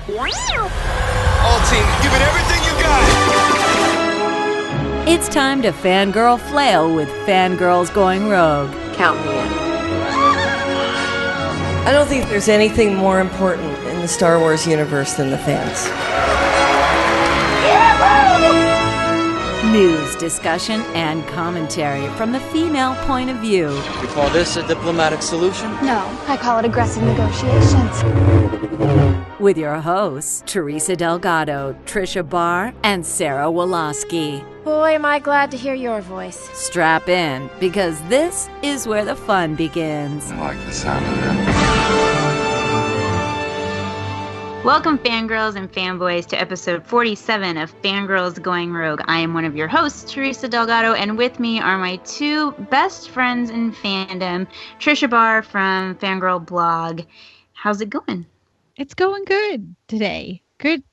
All team, give it everything you got. It's time to fangirl flail with Fangirls Going Rogue. Count me in. I don't think there's anything more important in the Star Wars universe than the fans. News, discussion, and commentary from the female point of view. You call this a diplomatic solution? No, I call it aggressive negotiations. With your hosts, Teresa Delgado, Tricia Barr, and Sarah Woloski. Boy, am I glad to hear your voice. Strap in, because this is where the fun begins. I like the sound of that. Welcome, fangirls and fanboys, to episode 47 of Fangirls Going Rogue. I am one of your hosts, Teresa Delgado, and with me are my two best friends in fandom, Tricia Barr from Fangirl Blog. How's it going? It's going good today. Good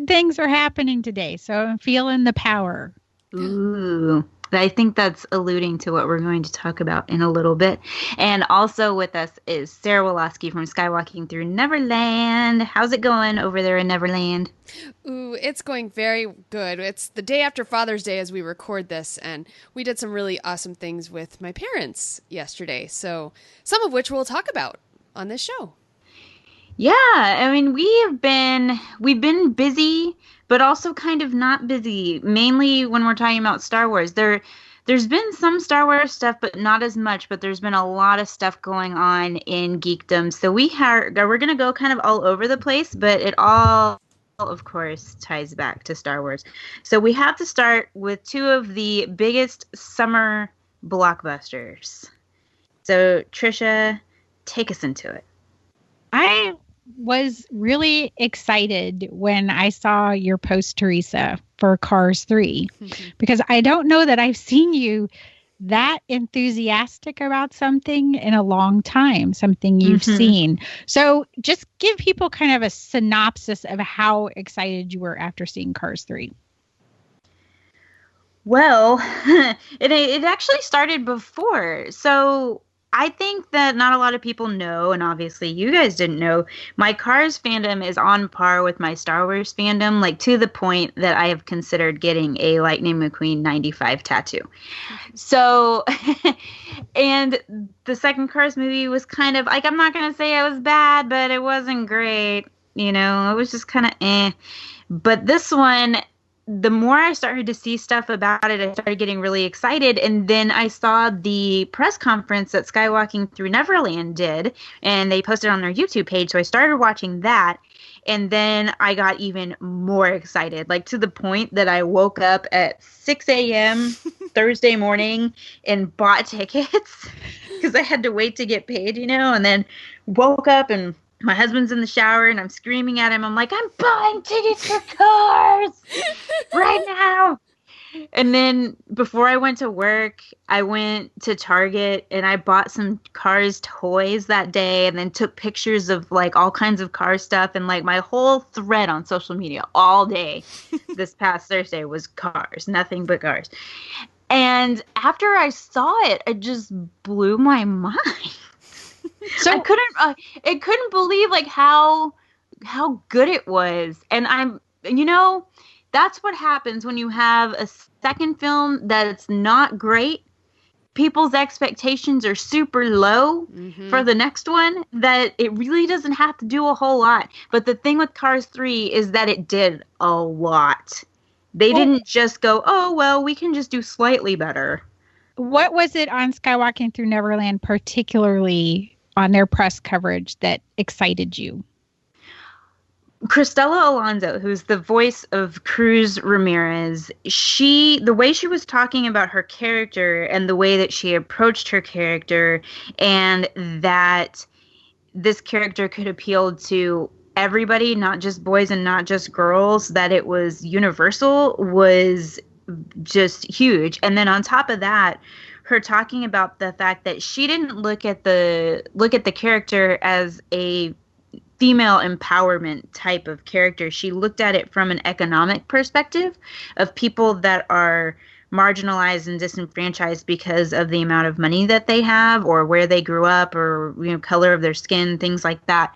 things are happening today, so I'm feeling the power. Ooh, I think that's alluding to what we're going to talk about in a little bit. And also with us is Sarah Woloski from Skywalking Through Neverland. How's it going over there in Neverland? Ooh, it's going very good. It's the day after Father's Day as we record this, and we did some really awesome things with my parents yesterday, so some of which we'll talk about on this show. Yeah, I mean, we've been busy, but also kind of not busy, mainly when we're talking about Star Wars. There's been some Star Wars stuff, but not as much, but there's been a lot of stuff going on in geekdom. So we're going to go kind of all over the place, but it all, of course, ties back to Star Wars. So we have to start with two of the biggest summer blockbusters. So, Tricia, take us into it. I was really excited when I saw your post, Teresa, for Cars 3, because I don't know that I've seen you that enthusiastic about something in a long time, something you've seen. So just give people kind of a synopsis of how excited you were after seeing Cars 3. Well, it actually started before. So I think that not a lot of people know, and obviously you guys didn't know, my Cars fandom is on par with my Star Wars fandom, like to the point that I have considered getting a Lightning McQueen 95 tattoo. So, and the second Cars movie was kind of, like, I'm not going to say it was bad, but it wasn't great. You know, it was just kind of eh. But this one, the more I started to see stuff about it, I started getting really excited. And then I saw the press conference that Skywalking Through Neverland did, and they posted on their YouTube page. So I started watching that. And then I got even more excited, like to the point that I woke up at 6 a.m. Thursday morning and bought tickets because I had to wait to get paid, you know, and then woke up and my husband's in the shower and I'm screaming at him. I'm like, I'm buying tickets for Cars right now. And then before I went to work, I went to Target and I bought some Cars toys that day and then took pictures of like all kinds of car stuff. And like my whole thread on social media all day this past Thursday was Cars, nothing but Cars. And after I saw it, it just blew my mind. So I couldn't believe like how good it was. And that's what happens when you have a second film that's not great. People's expectations are super low for the next one, that it really doesn't have to do a whole lot. But the thing with Cars 3 is that it did a lot. They didn't just go, oh, well, we can just do slightly better. What was it on Skywalking Through Neverland, particularly on their press coverage, that excited you? Cristela Alonso, who's the voice of Cruz Ramirez, the way she was talking about her character and the way that she approached her character, and that this character could appeal to everybody, not just boys and not just girls, that it was universal, was just huge. And then on top of that, her talking about the fact that she didn't look at the character as a female empowerment type of character. She looked at it from an economic perspective of people that are marginalized and disenfranchised because of the amount of money that they have or where they grew up or, color of their skin, things like that.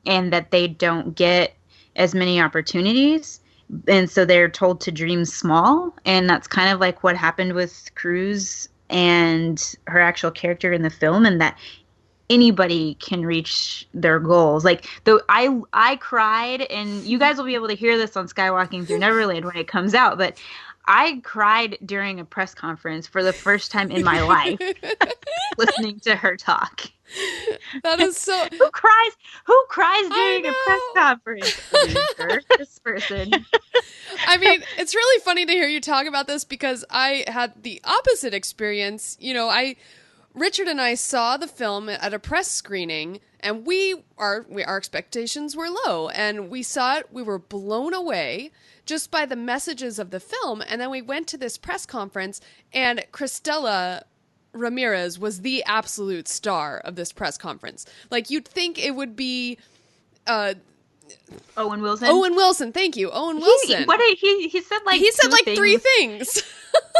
And that they don't get as many opportunities. And so they're told to dream small. And that's kind of like what happened with Cruz and her actual character in the film, and that anybody can reach their goals. Like, though I cried, and you guys will be able to hear this on Skywalking Through Neverland when it comes out, but I cried during a press conference for the first time in my life listening to her talk. That is so. Who cries during a press conference? This person. I mean, it's really funny to hear you talk about this because I had the opposite experience. You know, Richard and I saw the film at a press screening, and our expectations were low, and we saw it. We were blown away just by the messages of the film, and then we went to this press conference, and Cristela Ramirez was the absolute star of this press conference. Like, you'd think it would be Owen Wilson. Owen Wilson, thank you, Owen Wilson. He said like he said like things. 3 things.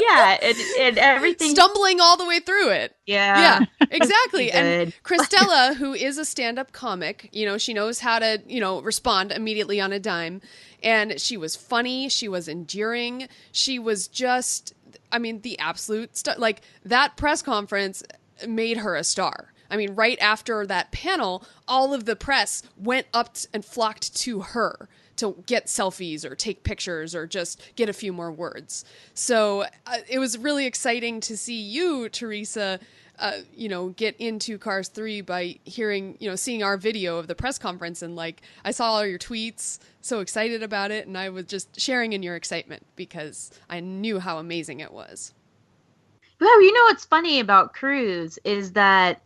Yeah, and everything. Stumbling all the way through it. Yeah. Yeah, exactly. Good. And Cristela, who is a stand-up comic, you know, she knows how to, you know, respond immediately on a dime. And she was funny. She was endearing. She was just, I mean, the absolute star. Like, that press conference made her a star. I mean, right after that panel, all of the press went up and flocked to her to get selfies or take pictures or just get a few more words. So it was really exciting to see you, Teresa, you know, get into Cars 3 by hearing, you know, seeing our video of the press conference. And like, I saw all your tweets, so excited about it. And I was just sharing in your excitement because I knew how amazing it was. Well, you know what's funny about Cruz is that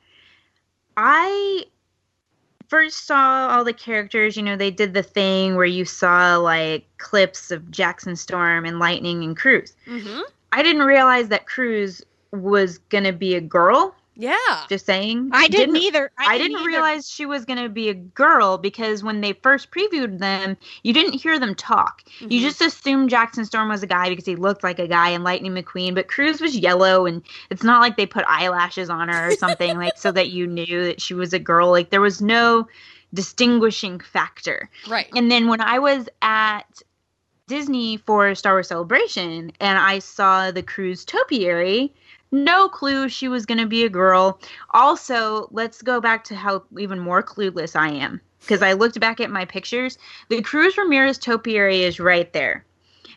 I first saw all the characters, you know, they did the thing where you saw like clips of Jackson Storm and Lightning and Cruz. Mm-hmm. I didn't realize that Cruz was going to be a girl. Yeah. Just saying. I didn't either. I didn't realize she was going to be a girl because when they first previewed them, you didn't hear them talk. Mm-hmm. You just assumed Jackson Storm was a guy because he looked like a guy and Lightning McQueen, but Cruz was yellow, and it's not like they put eyelashes on her or something like so that you knew that she was a girl. Like, there was no distinguishing factor. Right. And then when I was at Disney for Star Wars Celebration and I saw the Cruz topiary, no clue she was going to be a girl. Also, let's go back to how even more clueless I am. Because I looked back at my pictures. The Cruz Ramirez topiary is right there.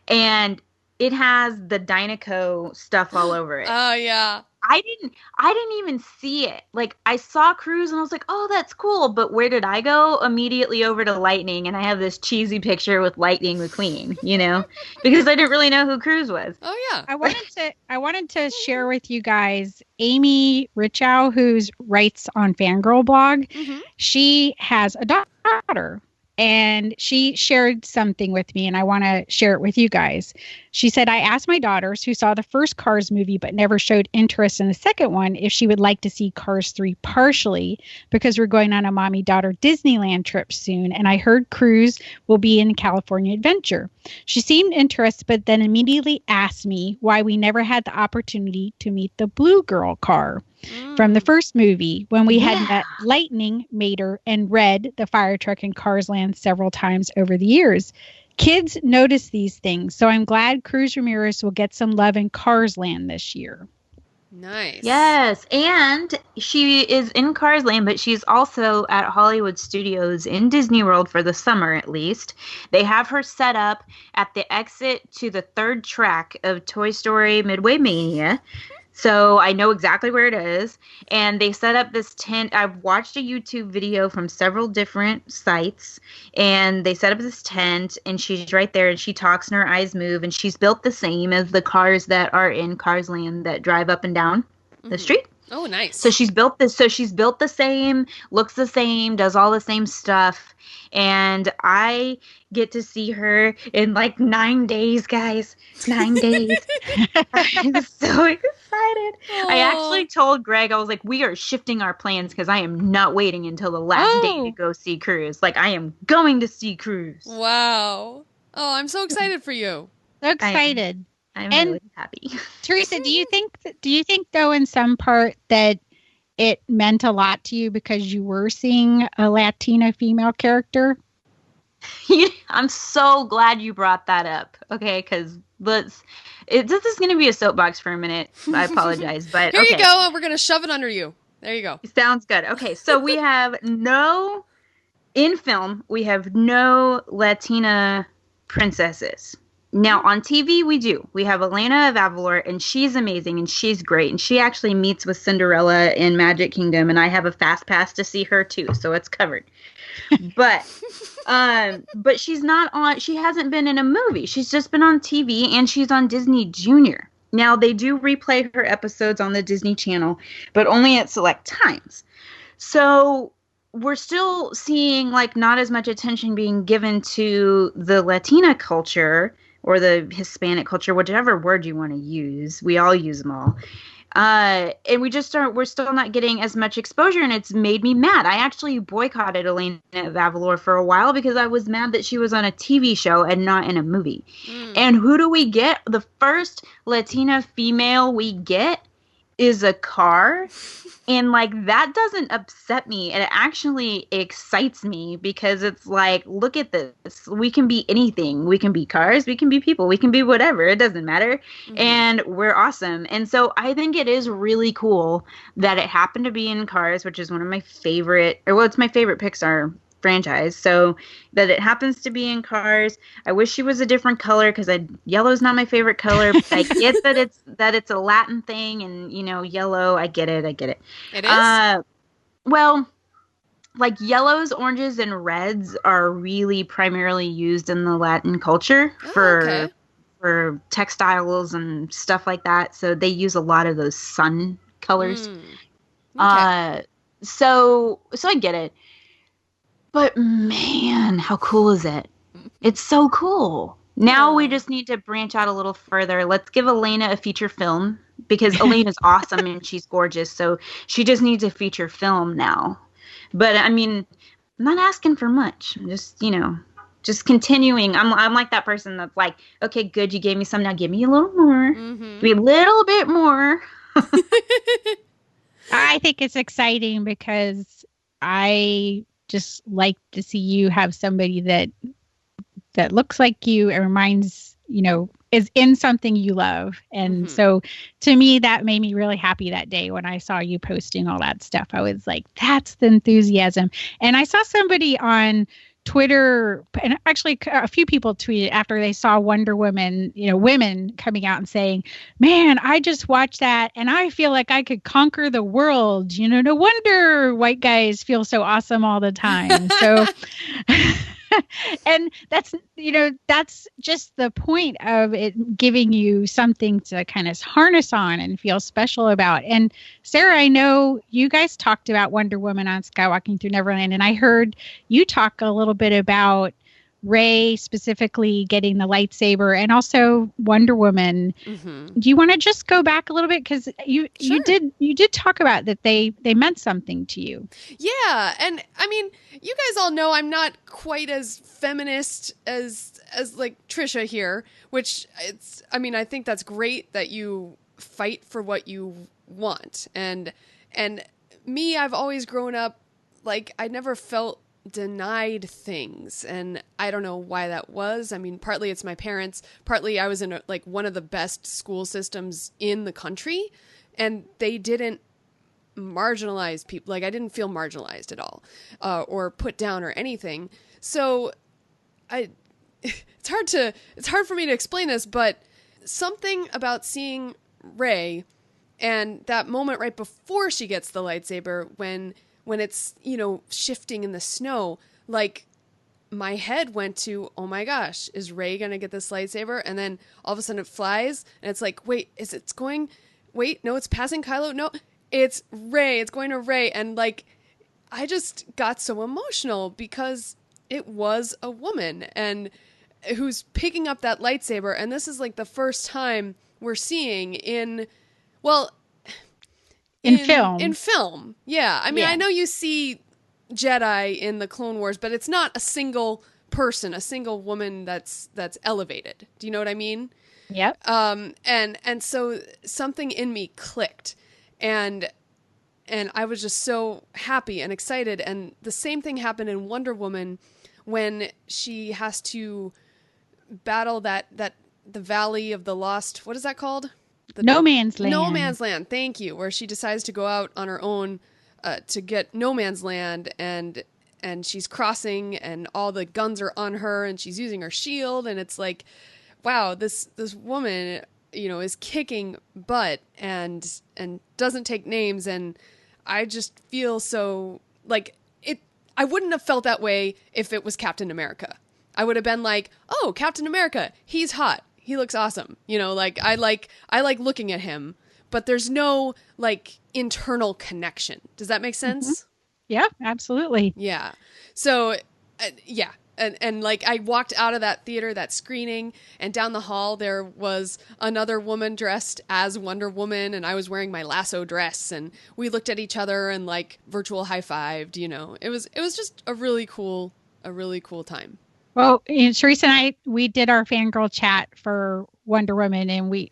And it has the Dinoco stuff all over it. Oh, yeah. I didn't even see it. Like, I saw Cruz and I was like, oh, that's cool. But where did I go? Immediately over to Lightning. And I have this cheesy picture with Lightning McQueen, you know, because I didn't really know who Cruz was. Oh, yeah. I wanted to share with you guys Amy Richow, who writes on Fangirl blog. Mm-hmm. She has a daughter. And she shared something with me, and I want to share it with you guys. She said, I asked my daughters who saw the first Cars movie but never showed interest in the second one if she would like to see Cars 3 partially because we're going on a mommy-daughter Disneyland trip soon, and I heard Cruz will be in California Adventure. She seemed interested, but then immediately asked me why we never had the opportunity to meet the Blue Girl car from the first movie when we had met Lightning, Mater, and Red, the fire truck in Cars Land several times over the years. Kids notice these things, so I'm glad Cruz Ramirez will get some love in Cars Land this year. Nice. Yes, and she is in Cars Land, but she's also at Hollywood Studios in Disney World for the summer, at least. They have her set up at the exit to the third track of Toy Story Midway Mania. So I know exactly where it is. And they set up this tent. I've watched a YouTube video from several different sites. And they set up this tent. And she's right there. And she talks and her eyes move. And she's built the same as the cars that are in Cars Land that drive up and down the street. Oh, nice. So she's built this. So she's built the same, looks the same, does all the same stuff. And I get to see her in like 9 days, guys. 9 days. I'm so excited. Aww. I actually told Greg, I was like, we are shifting our plans because I am not waiting until the last day to go see Cruz. Like, I am going to see Cruz. Wow. Oh, I'm so excited for you. So excited. I'm really happy. Teresa, do you think though in some part that it meant a lot to you because you were seeing a Latina female character? I'm so glad you brought that up. Okay, because this is going to be a soapbox for a minute. I apologize, but Here you go. We're going to shove it under you. There you go. Sounds good. Okay, so we have no Latina princesses. Now, on TV, we do. We have Elena of Avalor, and she's amazing, and she's great. And she actually meets with Cinderella in Magic Kingdom, and I have a fast pass to see her, too, so it's covered. But she's not on. She hasn't been in a movie. She's just been on TV, and she's on Disney Junior. Now, they do replay her episodes on the Disney Channel, but only at select times. So we're still seeing, like, not as much attention being given to the Latina culture or the Hispanic culture, whichever word you want to use. We all use them all. And we're still not getting as much exposure, and it's made me mad. I actually boycotted Elena of Avalor for a while because I was mad that she was on a TV show and not in a movie. And who do we get? The first Latina female we get is a car. And, like, that doesn't upset me. It actually excites me because it's like, look at this. We can be anything. We can be cars. We can be people. We can be whatever. It doesn't matter. Mm-hmm. And we're awesome. And so I think it is really cool that it happened to be in Cars, which is one of my favorite, it's my favorite Pixar franchise. So that it happens to be in Cars. I wish she was a different color because yellow's not my favorite color. But I get that it's a Latin thing, and yellow. I get it. It is. Well, like yellows, oranges, and reds are really primarily used in the Latin culture for textiles and stuff like that. So they use a lot of those sun colors. Okay. So I get it. But man, how cool is it? It's so cool. Now we just need to branch out a little further. Let's give Elena a feature film because Elena's awesome and she's gorgeous. So she just needs a feature film now. But I mean, I'm not asking for much. I'm just continuing. I'm like that person that's like, okay, good, you gave me some. Now give me a little more. Mm-hmm. Give me a little bit more. I think it's exciting because I just like to see you have somebody that looks like you and reminds, is in something you love. And so to me, that made me really happy that day when I saw you posting all that stuff. I was like, that's the enthusiasm. And I saw somebody on Twitter, and actually a few people tweeted after they saw Wonder Woman, women coming out and saying, man, I just watched that and I feel like I could conquer the world. No wonder white guys feel so awesome all the time. So, and that's just the point of it giving you something to kind of harness on and feel special about. And Sarah, I know you guys talked about Wonder Woman on Skywalking Through Neverland, and I heard you talk a little bit about Rey specifically getting the lightsaber and also Wonder Woman. Mm-hmm. Do you want to just go back a little bit? Because you did talk about that they meant something to you. Yeah. And I mean, you guys all know I'm not quite as feminist as like Tricia here, which I think that's great that you fight for what you want. And me, I've always grown up like I never felt denied things, and I don't know why that was. I mean, partly it's my parents, partly I was in one of the best school systems in the country, and they didn't marginalize people. Like I didn't feel marginalized at all, or put down or anything. So it's hard for me to explain this, but something about seeing Rey and that moment right before she gets the lightsaber when it's, shifting in the snow, like my head went to, oh my gosh, is Rey going to get this lightsaber? And then all of a sudden it flies and it's like, wait, no, it's passing Kylo. No, it's Rey. It's going to Rey. And like, I just got so emotional because it was a woman and who's picking up that lightsaber. And this is like the first time we're seeing in film. Yeah. I mean, I know you see Jedi in the Clone Wars, but it's not a single person, a single woman that's elevated. Do you know what I mean? Yep. And so something in me clicked and I was just so happy and excited. And the same thing happened in Wonder Woman when she has to battle the Valley of the Lost. What is that called? No Man's Land. No Man's Land. Thank you. Where she decides to go out on her own to get No Man's Land, and she's crossing, and all the guns are on her, and she's using her shield, and it's like, wow, this woman, is kicking butt and doesn't take names, and I just feel so like it. I wouldn't have felt that way if it was Captain America. I would have been like, oh, Captain America, he's hot. He looks awesome. I like looking at him, but there's no like internal connection. Does that make sense? Mm-hmm. Yeah, absolutely. Yeah. So, yeah. And like I walked out of that theater, that screening, and down the hall there was another woman dressed as Wonder Woman, and I was wearing my lasso dress, and we looked at each other and like virtual high-fived, It was just a really cool time. Well, Teresa and I, we did our fangirl chat for Wonder Woman, and we,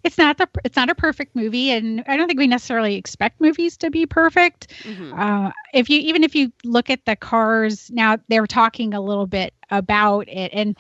it's not a perfect movie, and I don't think we necessarily expect movies to be perfect. Mm-hmm. If you look at the Cars now, they're talking a little bit about it, and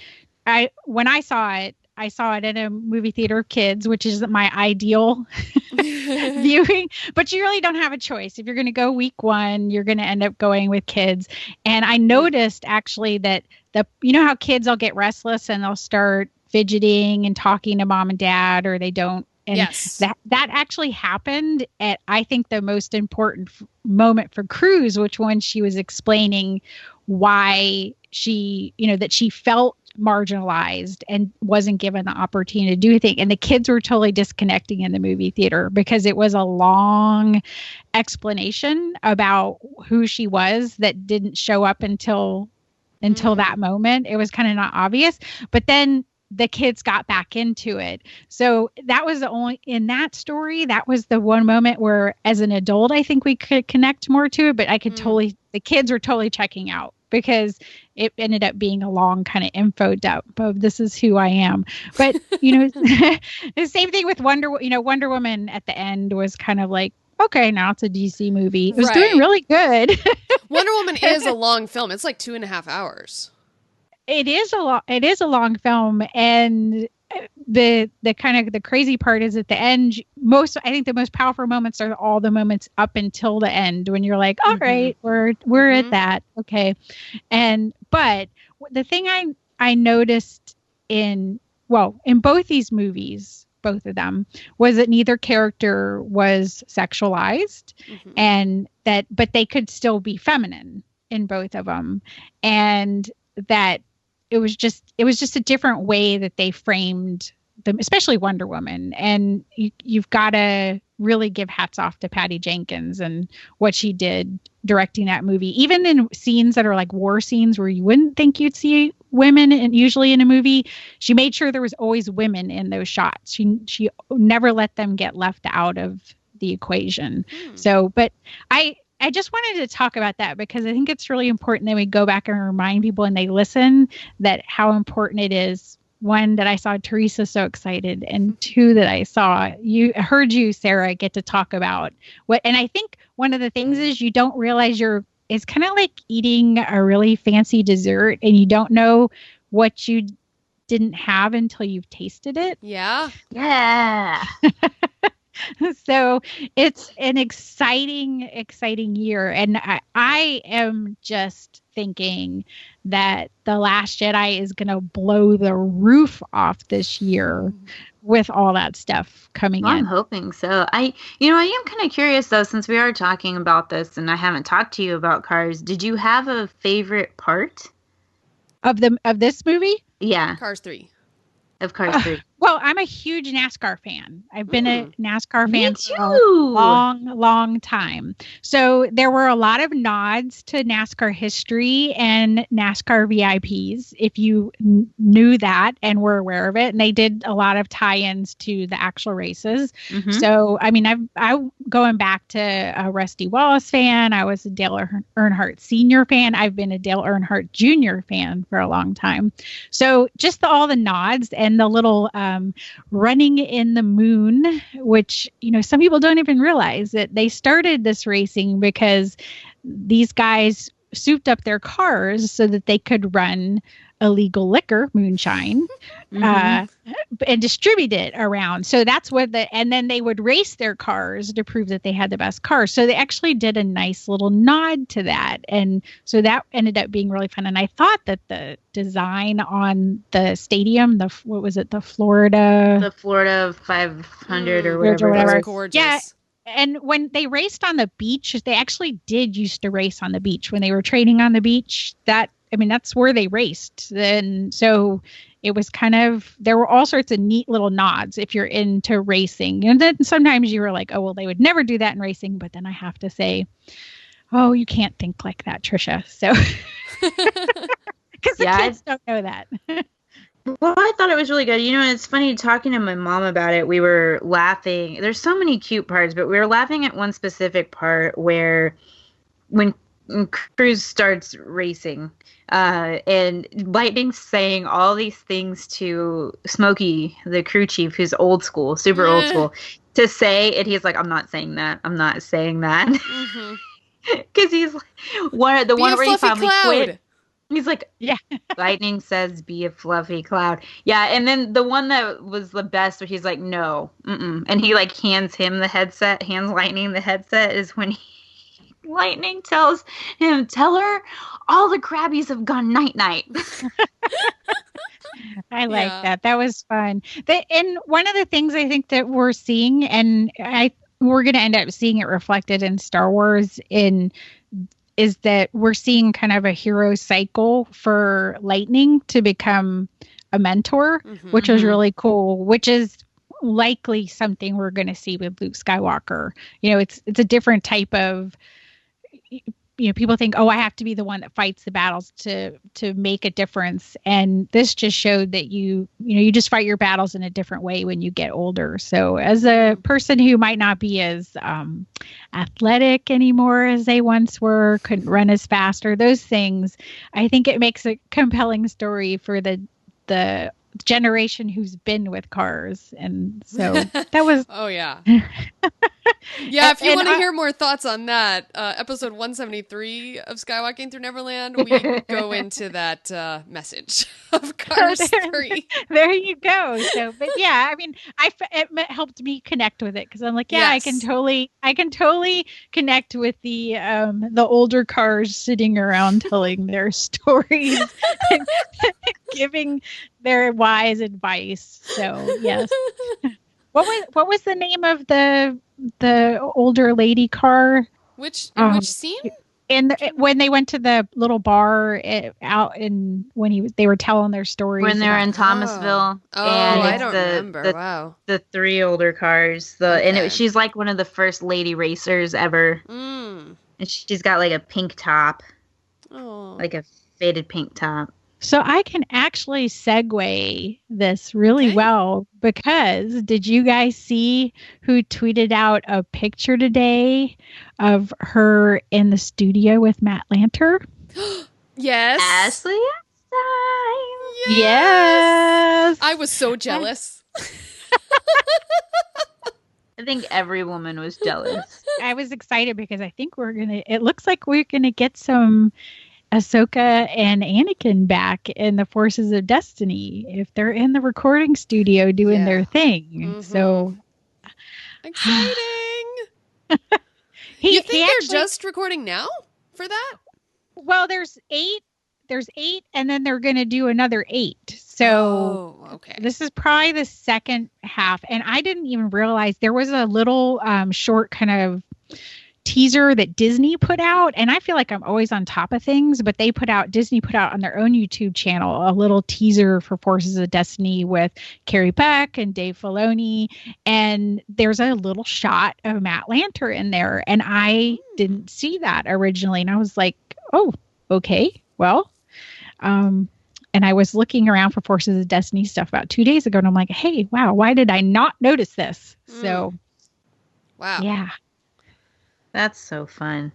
when I saw it in a movie theater of kids, which is my ideal viewing, but you really don't have a choice. If you're going to go week one, you're going to end up going with kids. And I noticed actually that how kids will get restless and they'll start fidgeting and talking to mom and dad, or they don't. And yes, that actually happened at, I think, the most important moment for Cruz, which when she was explaining why she, that she felt marginalized and wasn't given the opportunity to do things. And the kids were totally disconnecting in the movie theater because it was a long explanation about who she was that didn't show up until that moment. It was kind of not obvious, but then the kids got back into it. So that was in that story, that was the one moment where as an adult, I think we could connect more to it, but I could the kids were totally checking out because it ended up being a long kind of info dump of this is who I am. But, the same thing with Wonder Woman at the end was kind of like, okay, now it's a DC movie. It was doing really good. Wonder Woman is a long film. It's like 2.5 hours. It is a long film, and the kind of the crazy part is at the end. I think the most powerful moments are all the moments up until the end when you're like, all right, we're at that, okay. But the thing I noticed in both these movies, both of them, was that neither character was sexualized, but they could still be feminine in both of them, and that it was just a different way that they framed them, especially Wonder Woman. And you've got to really give hats off to Patty Jenkins and what she did directing that movie. Even in scenes that are like war scenes where you wouldn't think you'd see women, and usually in a movie, she made sure there was always women in those shots. She never let them get left out of the equation. So, but I just wanted to talk about that because I think it's really important that we go back and remind people and they listen that how important it is. One, that I saw Teresa so excited, and two, that I heard you, Sarah, get to talk about what. And I think one of the things is you don't realize it's kind of like eating a really fancy dessert and you don't know what you didn't have until you've tasted it. Yeah. Yeah. So it's an exciting year. And I am just thinking that The Last Jedi is going to blow the roof off this year with all that stuff coming in. I'm hoping so. I am kind of curious though, since we are talking about this and I haven't talked to you about Cars. Did you have a favorite part of this movie? Yeah. Cars 3. Of Cars 3. Well, I'm a huge NASCAR fan. I've been a NASCAR fan for a long time. So there were a lot of nods to NASCAR history and NASCAR VIPs, if you knew that and were aware of it. And they did a lot of tie-ins to the actual races. Mm-hmm. So, I mean, I'm going back to a Rusty Wallace fan. I was a Dale Earnhardt Sr. fan. I've been a Dale Earnhardt Jr. fan for a long time. So just all the nods and the little running in the moon, which, some people don't even realize that they started this racing because these guys souped up their cars so that they could run illegal liquor, moonshine, and distribute it around. So that's what and then they would race their cars to prove that they had the best cars. So they actually did a nice little nod to that. And so that ended up being really fun. And I thought that the design on the stadium, the Florida 500 or whatever. It was gorgeous. Yeah. And when they raced on the beach, they actually did used to race on the beach when they were training on the beach. That's where they raced. And so it was there were all sorts of neat little nods if you're into racing. And then sometimes you were like, oh, well, they would never do that in racing. But then I have to say, oh, you can't think like that, Tricia. So, because the kids don't know that. Well, I thought it was really good. It's funny talking to my mom about it. We were laughing. There's so many cute parts, but we were laughing at one specific part where when Cruz starts racing, and Lightning's saying all these things to Smokey, the crew chief, who's old school, super old school, to say, and he's like, I'm not saying that. I'm not saying that. Because he's like, one where he finally quit. He's like, yeah. Lightning says, be a fluffy cloud. Yeah, and then the one that was the best, where he's like, no, and he hands Lightning the headset, is when Lightning tells him, tell her all the Krabbies have gone night-night. I like that. That was fun. And one of the things I think that we're seeing, and we're going to end up seeing it reflected in Star Wars is that we're seeing kind of a hero cycle for Lightning to become a mentor, which was really cool, which is likely something we're going to see with Luke Skywalker. It's a different type of, people think, oh, I have to be the one that fights the battles to make a difference. And this just showed that you just fight your battles in a different way when you get older. So as a person who might not be as athletic anymore as they once were, couldn't run as fast or those things, I think it makes a compelling story for the generation who's been with cars. And so that was oh yeah. Yeah, if you want to hear more thoughts on that, episode 173 of Skywalking Through Neverland, we go into that message of Cars 3. There you go. So, but yeah, it helped me connect with it because I'm like, yeah, yes. I can totally connect with the older cars sitting around telling their stories, and giving their wise advice. So yes. What was the name of the older lady car? Which scene? When they went to the little bar when they were telling their stories. When they were in Thomasville. And I don't remember. Wow. The three older cars. She's like one of the first lady racers ever. And she's got a pink top. Oh. Like a faded pink top. So I can actually segue this really well, because did you guys see who tweeted out a picture today of her in the studio with Matt Lanter? Yes. Ashley Epstein. Yes. I was so jealous. I think every woman was jealous. I was excited because I think it looks like we're going to get some Ahsoka and Anakin back in the Forces of Destiny if they're in the recording studio doing their thing. So exciting. You think they're just recording now for that? Well, there's 8, and then they're going to do another 8. So okay. This is probably the second half. And I didn't even realize there was a little short kind of teaser that Disney put out, and I feel like I'm always on top of things, but Disney put out on their own YouTube channel a little teaser for Forces of Destiny with Carrie Beck and Dave Filoni, and there's a little shot of Matt Lanter in there, and I didn't see that originally, and I was like, oh, okay, well, and I was looking around for Forces of Destiny stuff about 2 days ago, and I'm like, hey, wow, why did I not notice this? So, wow, yeah. That's so fun.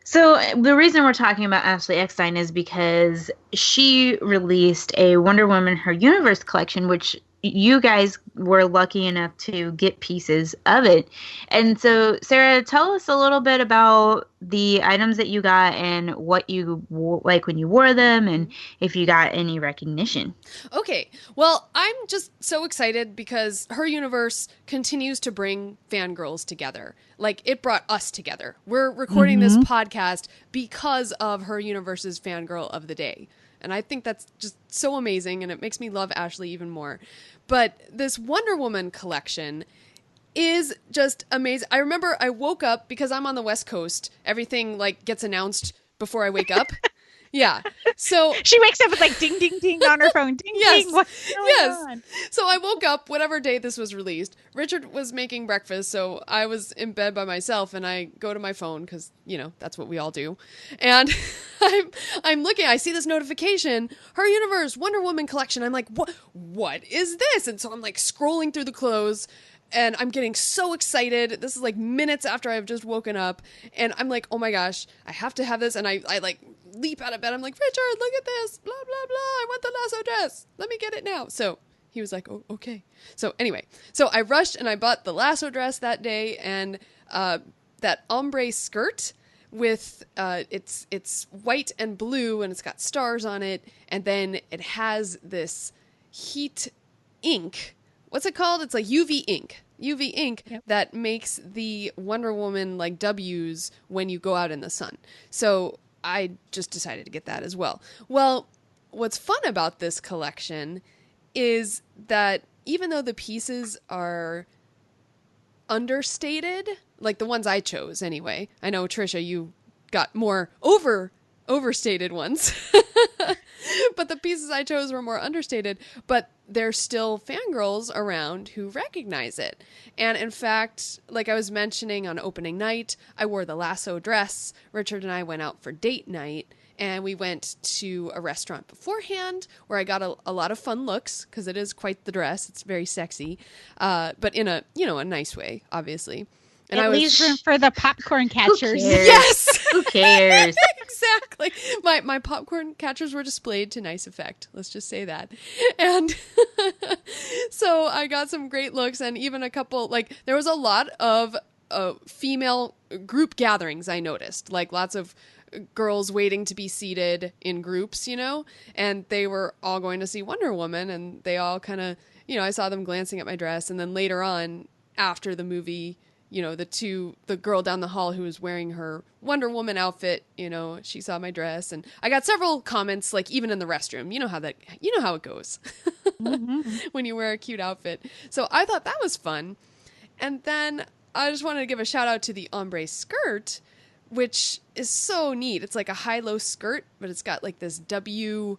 So the reason we're talking about Ashley Eckstein is because she released a Wonder Woman Her Universe collection, which, you guys were lucky enough to get pieces of it. And so, Sarah, tell us a little bit about the items that you got and what you like when you wore them, and if you got any recognition. Okay, well, I'm just so excited because Her Universe continues to bring fangirls together. Like, it brought us together. We're recording this podcast because of Her Universe's Fangirl of the Day. And I think that's just so amazing, and it makes me love Ashley even more. But this Wonder Woman collection is just amazing. I remember I woke up, because I'm on the West Coast, everything like gets announced before I wake up. Yeah. So she wakes up with like ding, ding, ding on her phone. Ding, ding. What's going on? So I woke up, whatever day this was released. Richard was making breakfast, so I was in bed by myself, and I go to my phone because, you know, that's what we all do. And I'm looking, I see this notification, Her Universe, Wonder Woman collection. I'm like, what is this? And so I'm like scrolling through the clothes, and I'm getting so excited. This is like minutes after I've just woken up, and I'm like, oh my gosh, I have to have this. And I like leap out of bed. I'm like, Richard, look at this, blah, blah, blah. I want the lasso dress. Let me get it now. So he was like, oh, okay. So anyway, so I rushed and I bought the lasso dress that day, and that ombre skirt with it's white and blue, and it's got stars on it. And then it has this heat ink. What's it called? It's like UV ink. Yep. That makes the Wonder Woman like W's when you go out in the sun. So I just decided to get that as well. Well, what's fun about this collection is that even though the pieces are understated, like the ones I chose anyway, I know, Tricia, you got more overstated ones. But the pieces I chose were more understated, but there's still fangirls around who recognize it. And in fact, like I was mentioning on opening night, I wore the lasso dress. Richard and I went out for date night, and we went to a restaurant beforehand where I got a lot of fun looks, because it is quite the dress. It's very sexy, but in a, you know, a nice way, obviously. And it leaves room for the popcorn catchers. Yes. Who cares? Exactly. My popcorn catchers were displayed to nice effect. Let's just say that. And so I got some great looks, and even a couple, like there was a lot of female group gatherings, I noticed, like lots of girls waiting to be seated in groups, you know, and they were all going to see Wonder Woman, and they all kind of, you know, I saw them glancing at my dress. And then later on, after the movie, you know, the girl down the hall who was wearing her Wonder Woman outfit, you know, she saw my dress, and I got several comments, like even in the restroom. You know how it goes when you wear a cute outfit. So I thought that was fun. And then I just wanted to give a shout out to the ombre skirt, which is so neat. It's like a high-low skirt, but it's got like this W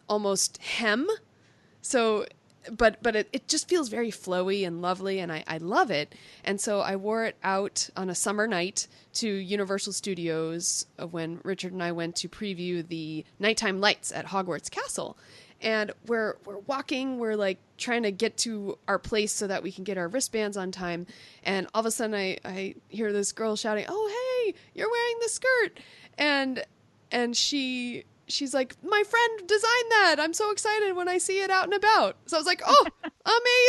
almost hem. So but it just feels very flowy and lovely, and I love it. And so I wore it out on a summer night to Universal Studios when Richard and I went to preview the nighttime lights at Hogwarts Castle. And we're walking, we're like trying to get to our place so that we can get our wristbands on time. And all of a sudden I hear this girl shouting, "Oh, hey, you're wearing the skirt." And she's like, "My friend designed that. I'm so excited when I see it out and about." So I was like, "Oh,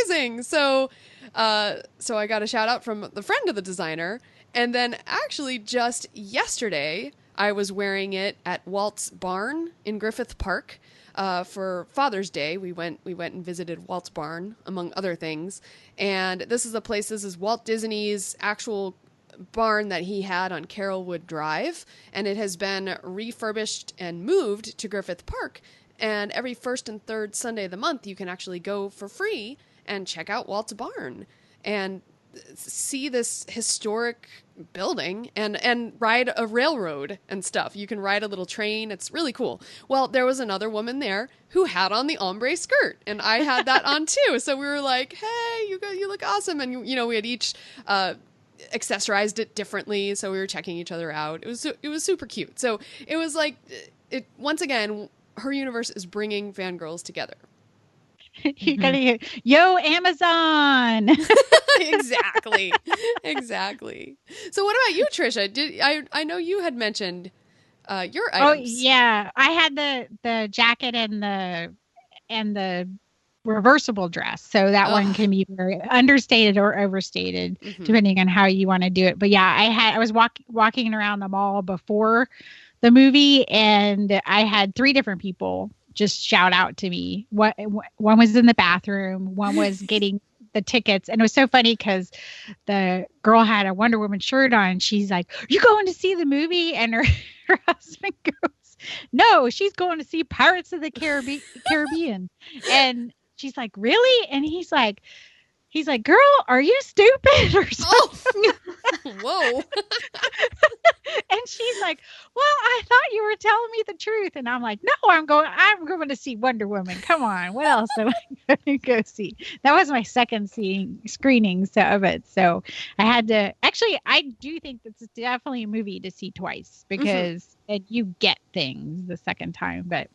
amazing." So I got a shout out from the friend of the designer. And then actually just yesterday, I was wearing it at Walt's Barn in Griffith Park. For Father's Day, we went and visited Walt's Barn, among other things. And this is Walt Disney's actual barn that he had on Carrollwood Drive, and it has been refurbished and moved to Griffith Park. And every first and third Sunday of the month, you can actually go for free and check out Walt's Barn and see this historic building and ride a railroad and stuff. You can ride a little train. It's really cool. Well, there was another woman there who had on the ombre skirt, and I had that on too. So we were like, "Hey, you look awesome." And you know, we had each accessorized it differently, so we were checking each other out. It was super cute. So it was like, it once again, Her Universe is bringing fangirls together. You gotta hear, "Yo, Amazon!" Exactly. So what about you, Tricia? I know you had mentioned your items. Oh yeah, I had the jacket and the reversible dress. So that one can be very understated or overstated, depending on how you want to do it. But yeah, I was walking around the mall before the movie, and I had 3 different people just shout out to me. One was in the bathroom, one was getting the tickets, and it was so funny because the girl had a Wonder Woman shirt on. She's like, "Are you going to see the movie?" And her husband goes, "No, she's going to see Pirates of the Caribbean." And she's like, "Really?" And he's like, "Girl, are you stupid or something?" Whoa. And she's like, "Well, I thought you were telling me the truth." And I'm like, "No, I'm going to see Wonder Woman. Come on. What else am I going to go see?" That was my second screening of it. So I had to, actually, I do think this is definitely a movie to see twice, because you get things the second time. But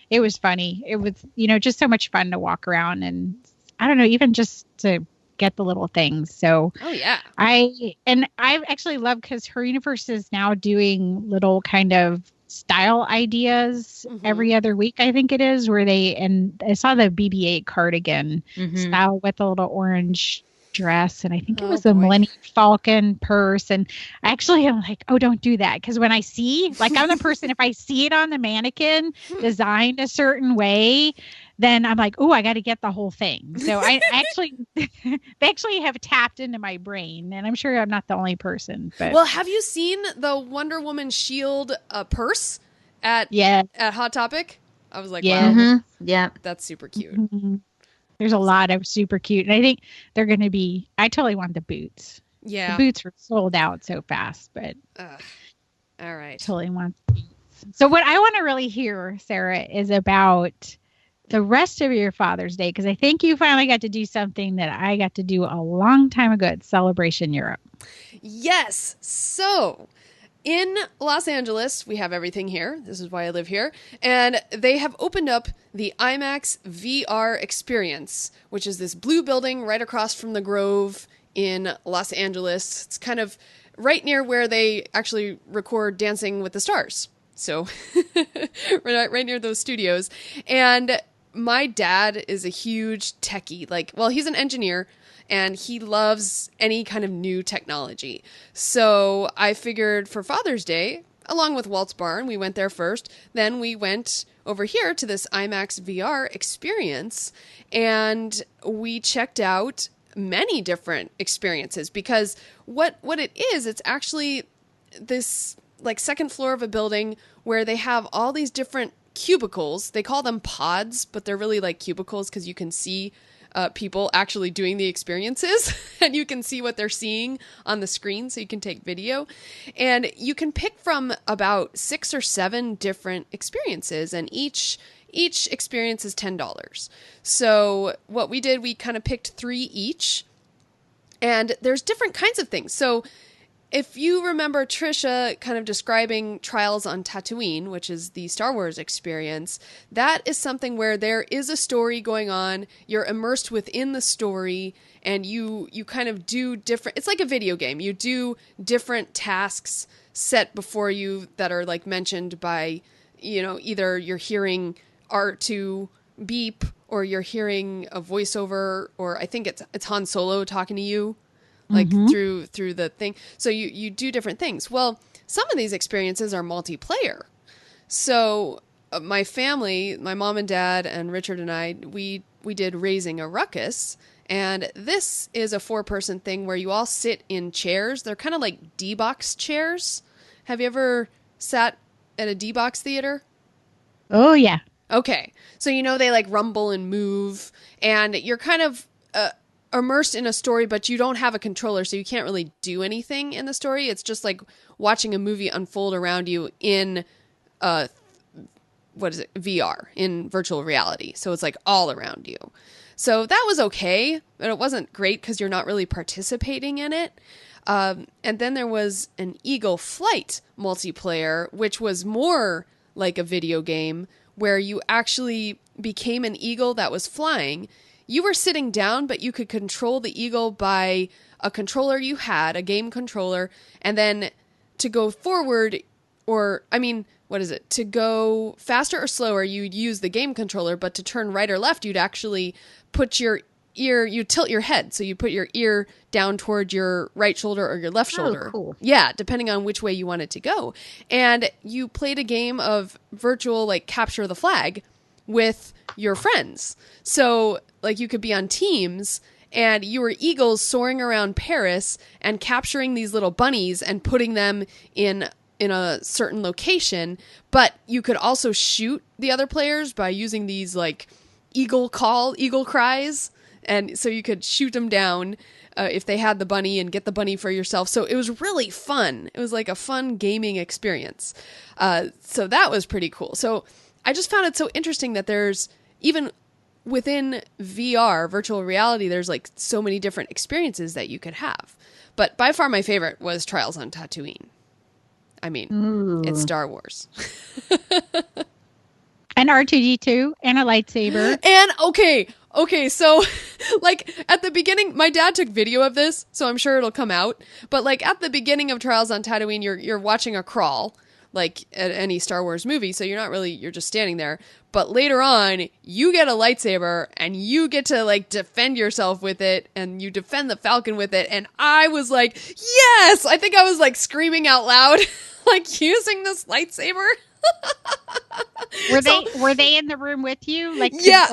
it was funny. It was, just so much fun to walk around, and I don't know, even just to get the little things. So I actually love, because her universe is now doing little kind of style ideas every other week, I think it is, where and I saw the BB-8 cardigan style with a little orange dress, and I think it was the Millennium Falcon purse. And actually I'm like, oh, don't do that, because when I see, like, I'm the person, if I see it on the mannequin designed a certain way, then I'm like, oh, I got to get the whole thing. So I actually, they actually have tapped into my brain, and I'm sure I'm not the only person. But well, have you seen the Wonder Woman shield purse at Hot Topic? I was like, wow, that's super cute. There's a lot of super cute, and I think they're going to be. I totally want the boots. Yeah, the boots were sold out so fast, but all right, totally want the boots. So what I want to really hear, Sarah, is about the rest of your Father's Day, because I think you finally got to do something that I got to do a long time ago at Celebration Europe. Yes. So in Los Angeles, we have everything here. This is why I live here. And they have opened up the IMAX VR experience, which is this blue building right across from the Grove in Los Angeles. It's kind of right near where they actually record Dancing with the Stars. So right near those studios. And my dad is a huge techie. He's an engineer, and he loves any kind of new technology. So I figured for Father's Day, along with Walt's Barn, we went there first. Then we went over here to this IMAX VR experience, and we checked out many different experiences, because what it is, it's actually this second floor of a building where they have all these different cubicles. They call them pods, but they're really like cubicles, because you can see people actually doing the experiences and you can see what they're seeing on the screen, so you can take video. And you can pick from about 6 or 7 different experiences, and each experience is $10. So what we did, we kind of picked 3 each, and there's different kinds of things. So if you remember Tricia kind of describing Trials on Tatooine, which is the Star Wars experience, that is something where there is a story going on, you're immersed within the story, and you kind of do different, it's like a video game. You do different tasks set before you that are mentioned by, either you're hearing R2 beep, or you're hearing a voiceover, or I think it's Han Solo talking to you. Through the thing. So you do different things. Well, some of these experiences are multiplayer. So my family, my mom and dad and Richard and I, we did Raising a Ruckus. And this is a 4-person thing where you all sit in chairs. They're kind of like D-box chairs. Have you ever sat at a D-box theater? Oh, yeah. Okay. So they rumble and move, and you're kind of immersed in a story, but you don't have a controller, so you can't really do anything in the story. It's just like watching a movie unfold around you in VR, in virtual reality. So it's all around you. So that was okay, but it wasn't great because you're not really participating in it. And then there was an Eagle Flight multiplayer, which was more like a video game, where you actually became an eagle that was flying. You were sitting down, but you could control the eagle by a controller you had, a game controller, and then to go forward, to go faster or slower, you'd use the game controller, but to turn right or left, you'd actually put your ear, you tilt your head. So you put your ear down toward your right shoulder or your left shoulder. Cool. Yeah, depending on which way you wanted to go. And you played a game of virtual, like, capture the flag with your friends. So, like, you could be on teams, and you were eagles soaring around Paris and capturing these little bunnies and putting them in a certain location, but you could also shoot the other players by using these, like, eagle cries, and so you could shoot them down if they had the bunny and get the bunny for yourself. So it was really fun. It was like a fun gaming experience. So that was pretty cool. So I just found it so interesting that there's, even within VR, virtual reality, there's like so many different experiences that you could have. But by far my favorite was Trials on Tatooine. I mean, It's Star Wars. And R2-D2 and a lightsaber. And okay, so like at the beginning, my dad took video of this, so I'm sure it'll come out. But like at the beginning of Trials on Tatooine, you're watching a crawl, like at any Star Wars movie, so you're just standing there. But later on, you get a lightsaber and you get to like defend yourself with it, and you defend the Falcon with it. And I was like, yes! I think I was like screaming out loud, like using this lightsaber. Were they in the room with you? Like, yeah,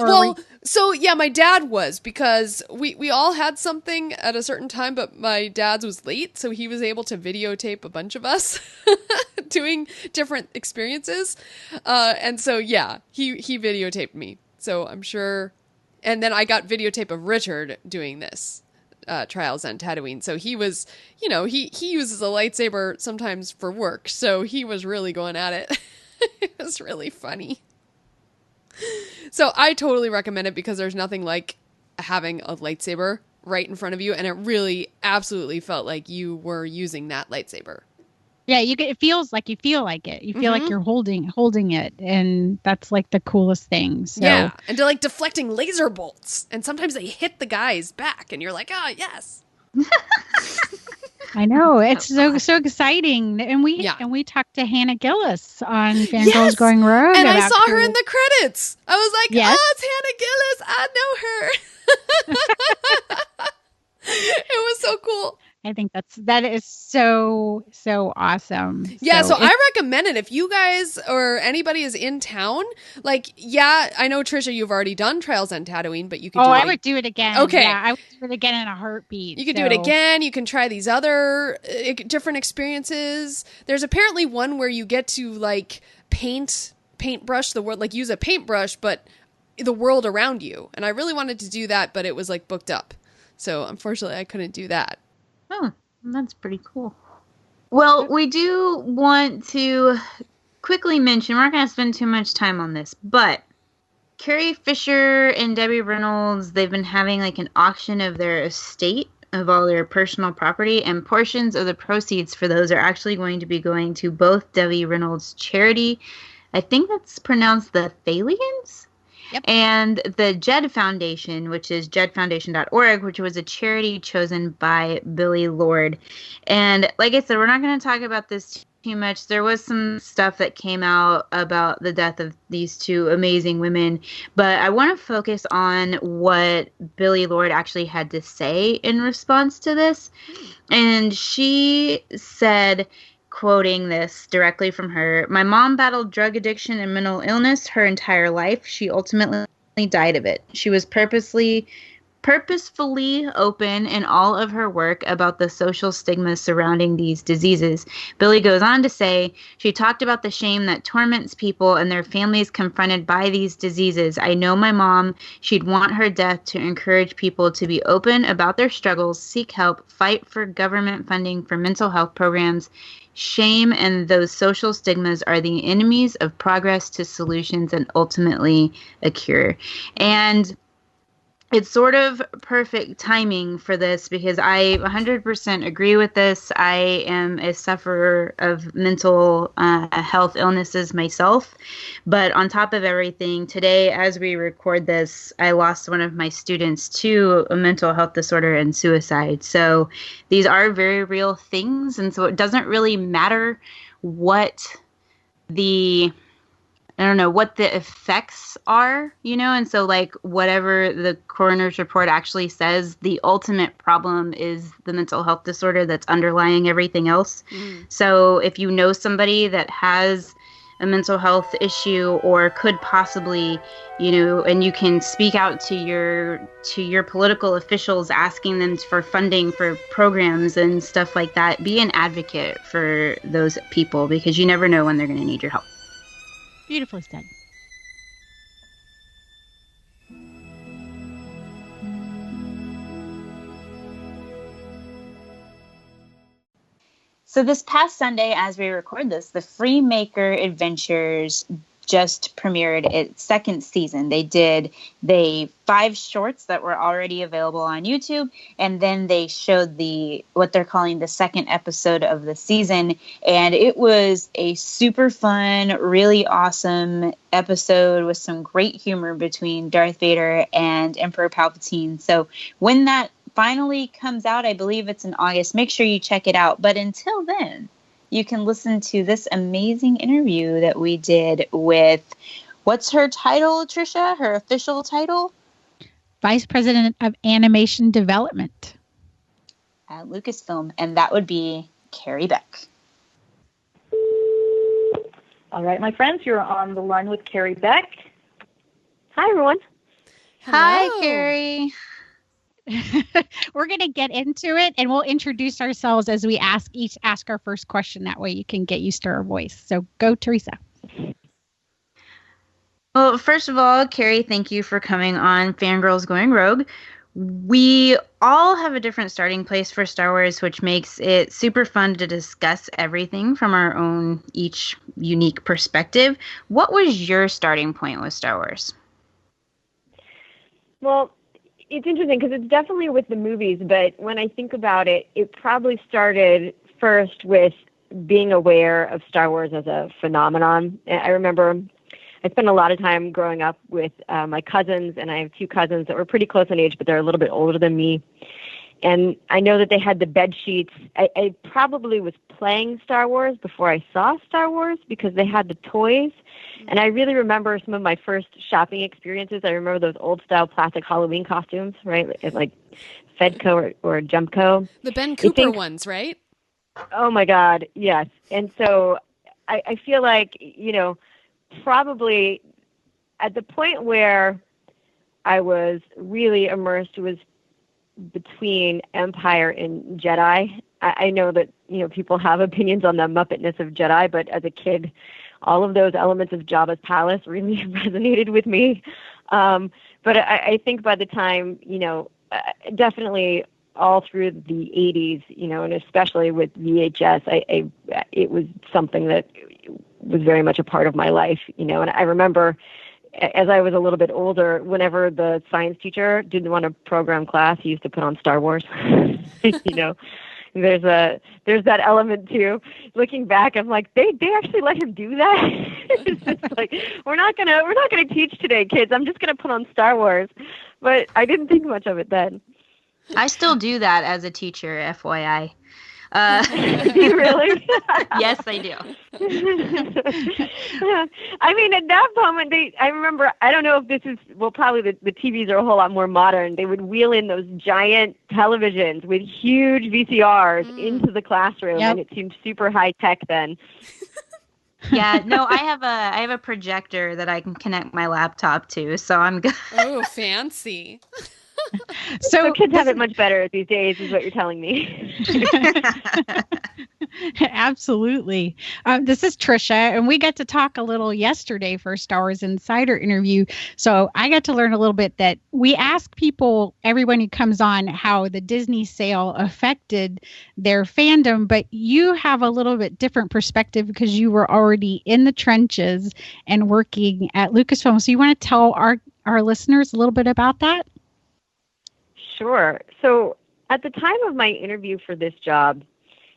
my dad was, because we all had something at a certain time, but my dad's was late, so he was able to videotape a bunch of us doing different experiences. And so, yeah, he videotaped me. So I'm sure. And then I got videotape of Richard doing this. Trials on Tatooine. So he was, he uses a lightsaber sometimes for work. So he was really going at it. It was really funny. So I totally recommend it, because there's nothing like having a lightsaber right in front of you. And it really absolutely felt like you were using that lightsaber. Yeah, it feels like you feel like it. You feel like you're holding it, and that's like the coolest thing. So. Yeah, and they're like deflecting laser bolts, and sometimes they hit the guy's back, and you're like, oh yes. I know, it's so exciting, and we talked to Hannah Gillis on Fangirls Going Rogue, and I saw her in the credits. I was like, oh, it's Hannah Gillis. I know her. It was so cool. I think that is so awesome. Yeah, so I recommend it if you guys or anybody is in town. Like, yeah, I know, Tricia, you've already done Trials on Tatooine, but you could do it. I would do it again. Okay. Yeah, I would do it again in a heartbeat. You could do it again. You can try these other different experiences. There's apparently one where you get to like paintbrush the world, like use a paintbrush, but the world around you. And I really wanted to do that, but it was like booked up. So unfortunately, I couldn't do that. Oh, that's pretty cool. Well, we do want to quickly mention, we're not going to spend too much time on this, but Carrie Fisher and Debbie Reynolds, they've been having like an auction of their estate, of all their personal property, and portions of the proceeds for those are actually going to be going to both Debbie Reynolds' charity. I think that's pronounced the Thalians? Yep. And the Jed Foundation, which is jedfoundation.org, which was a charity chosen by Billie Lourd. And like I said, we're not going to talk about this too much. There was some stuff that came out about the death of these two amazing women, but I want to focus on what Billie Lourd actually had to say in response to this. And she said, quoting this directly from her, "My mom battled drug addiction and mental illness her entire life. She ultimately died of it. She was purposefully open in all of her work about the social stigmas surrounding these diseases." Billie goes on to say, "She talked about the shame that torments people and their families confronted by these diseases. I know my mom, she'd want her death to encourage people to be open about their struggles, seek help, fight for government funding for mental health programs. Shame and those social stigmas are the enemies of progress to solutions and ultimately a cure." And it's sort of perfect timing for this, because I 100% agree with this. I am a sufferer of mental health illnesses myself. But on top of everything, today, as we record this, I lost one of my students to a mental health disorder and suicide. So these are very real things. And so it doesn't really matter what the, I don't know, what the effects are, and so like whatever the coroner's report actually says, the ultimate problem is the mental health disorder that's underlying everything else. So if you know somebody that has a mental health issue or could possibly, and you can speak out to your political officials, asking them for funding for programs and stuff like that, be an advocate for those people, because you never know when they're going to need your help. Beautifully said. So this past Sunday, as we record this, the Freemaker Adventures just premiered its second season. They did 5 shorts that were already available on YouTube, and then they showed what they're calling the second episode of the season, and it was a super fun, really awesome episode with some great humor between Darth Vader and Emperor Palpatine. So when that finally comes out, I believe it's in August, make sure you check it out. But until then, you can listen to this amazing interview that we did with, what's her title, Tricia? Her official title? Vice President of Animation Development at Lucasfilm, and that would be Carrie Beck. All right, my friends, you're on the line with Carrie Beck. Hi, everyone. Hello. Hi, Carrie. We're going to get into it, and we'll introduce ourselves as we ask our first question. That way you can get used to our voice. So go, Teresa. Well, first of all, Carrie, thank you for coming on Fangirls Going Rogue. We all have a different starting place for Star Wars, which makes it super fun to discuss everything from our own each unique perspective. What was your starting point with Star Wars? Well, it's interesting because it's definitely with the movies, but when I think about it, it probably started first with being aware of Star Wars as a phenomenon. I remember I spent a lot of time growing up with my cousins, and I have 2 cousins that were pretty close in age, but they're a little bit older than me. And I know that they had the bed sheets. I probably was playing Star Wars before I saw Star Wars because they had the toys. And I really remember some of my first shopping experiences. I remember those old-style plastic Halloween costumes, right? Like Fedco or Jumpco. The Ben Cooper ones, right? Oh, my God, yes. And so I feel like, probably at the point where I was really immersed was between Empire and Jedi. I know that, people have opinions on the Muppetness of Jedi, but as a kid, all of those elements of Jabba's palace really resonated with me. But I think by the time, definitely all through the 80s, and especially with VHS, it was something that was very much a part of my life, and I remember as I was a little bit older, whenever the science teacher didn't want to program class, he used to put on Star Wars. There's that element too. Looking back, I'm like, they actually let him do that. It's just like, we're not gonna teach today, kids. I'm just gonna put on Star Wars. But I didn't think much of it then. I still do that as a teacher, FYI. Really? Yes, I do. I mean, at that moment, I remember, I don't know if this is, well, probably the TVs are a whole lot more modern. They would wheel in those giant televisions with huge VCRs into the classroom, and it seemed super high tech then. Yeah, no, I have a projector that I can connect my laptop to, so I'm good. Oh, fancy. So kids have it much better these days, is what you're telling me. Absolutely. This is Tricia, and we got to talk a little yesterday for Star Wars Insider interview. So I got to learn a little bit that we ask people, everyone who comes on, how the Disney sale affected their fandom, but you have a little bit different perspective because you were already in the trenches and working at Lucasfilm. So you want to tell our listeners a little bit about that? Sure. So at the time of my interview for this job,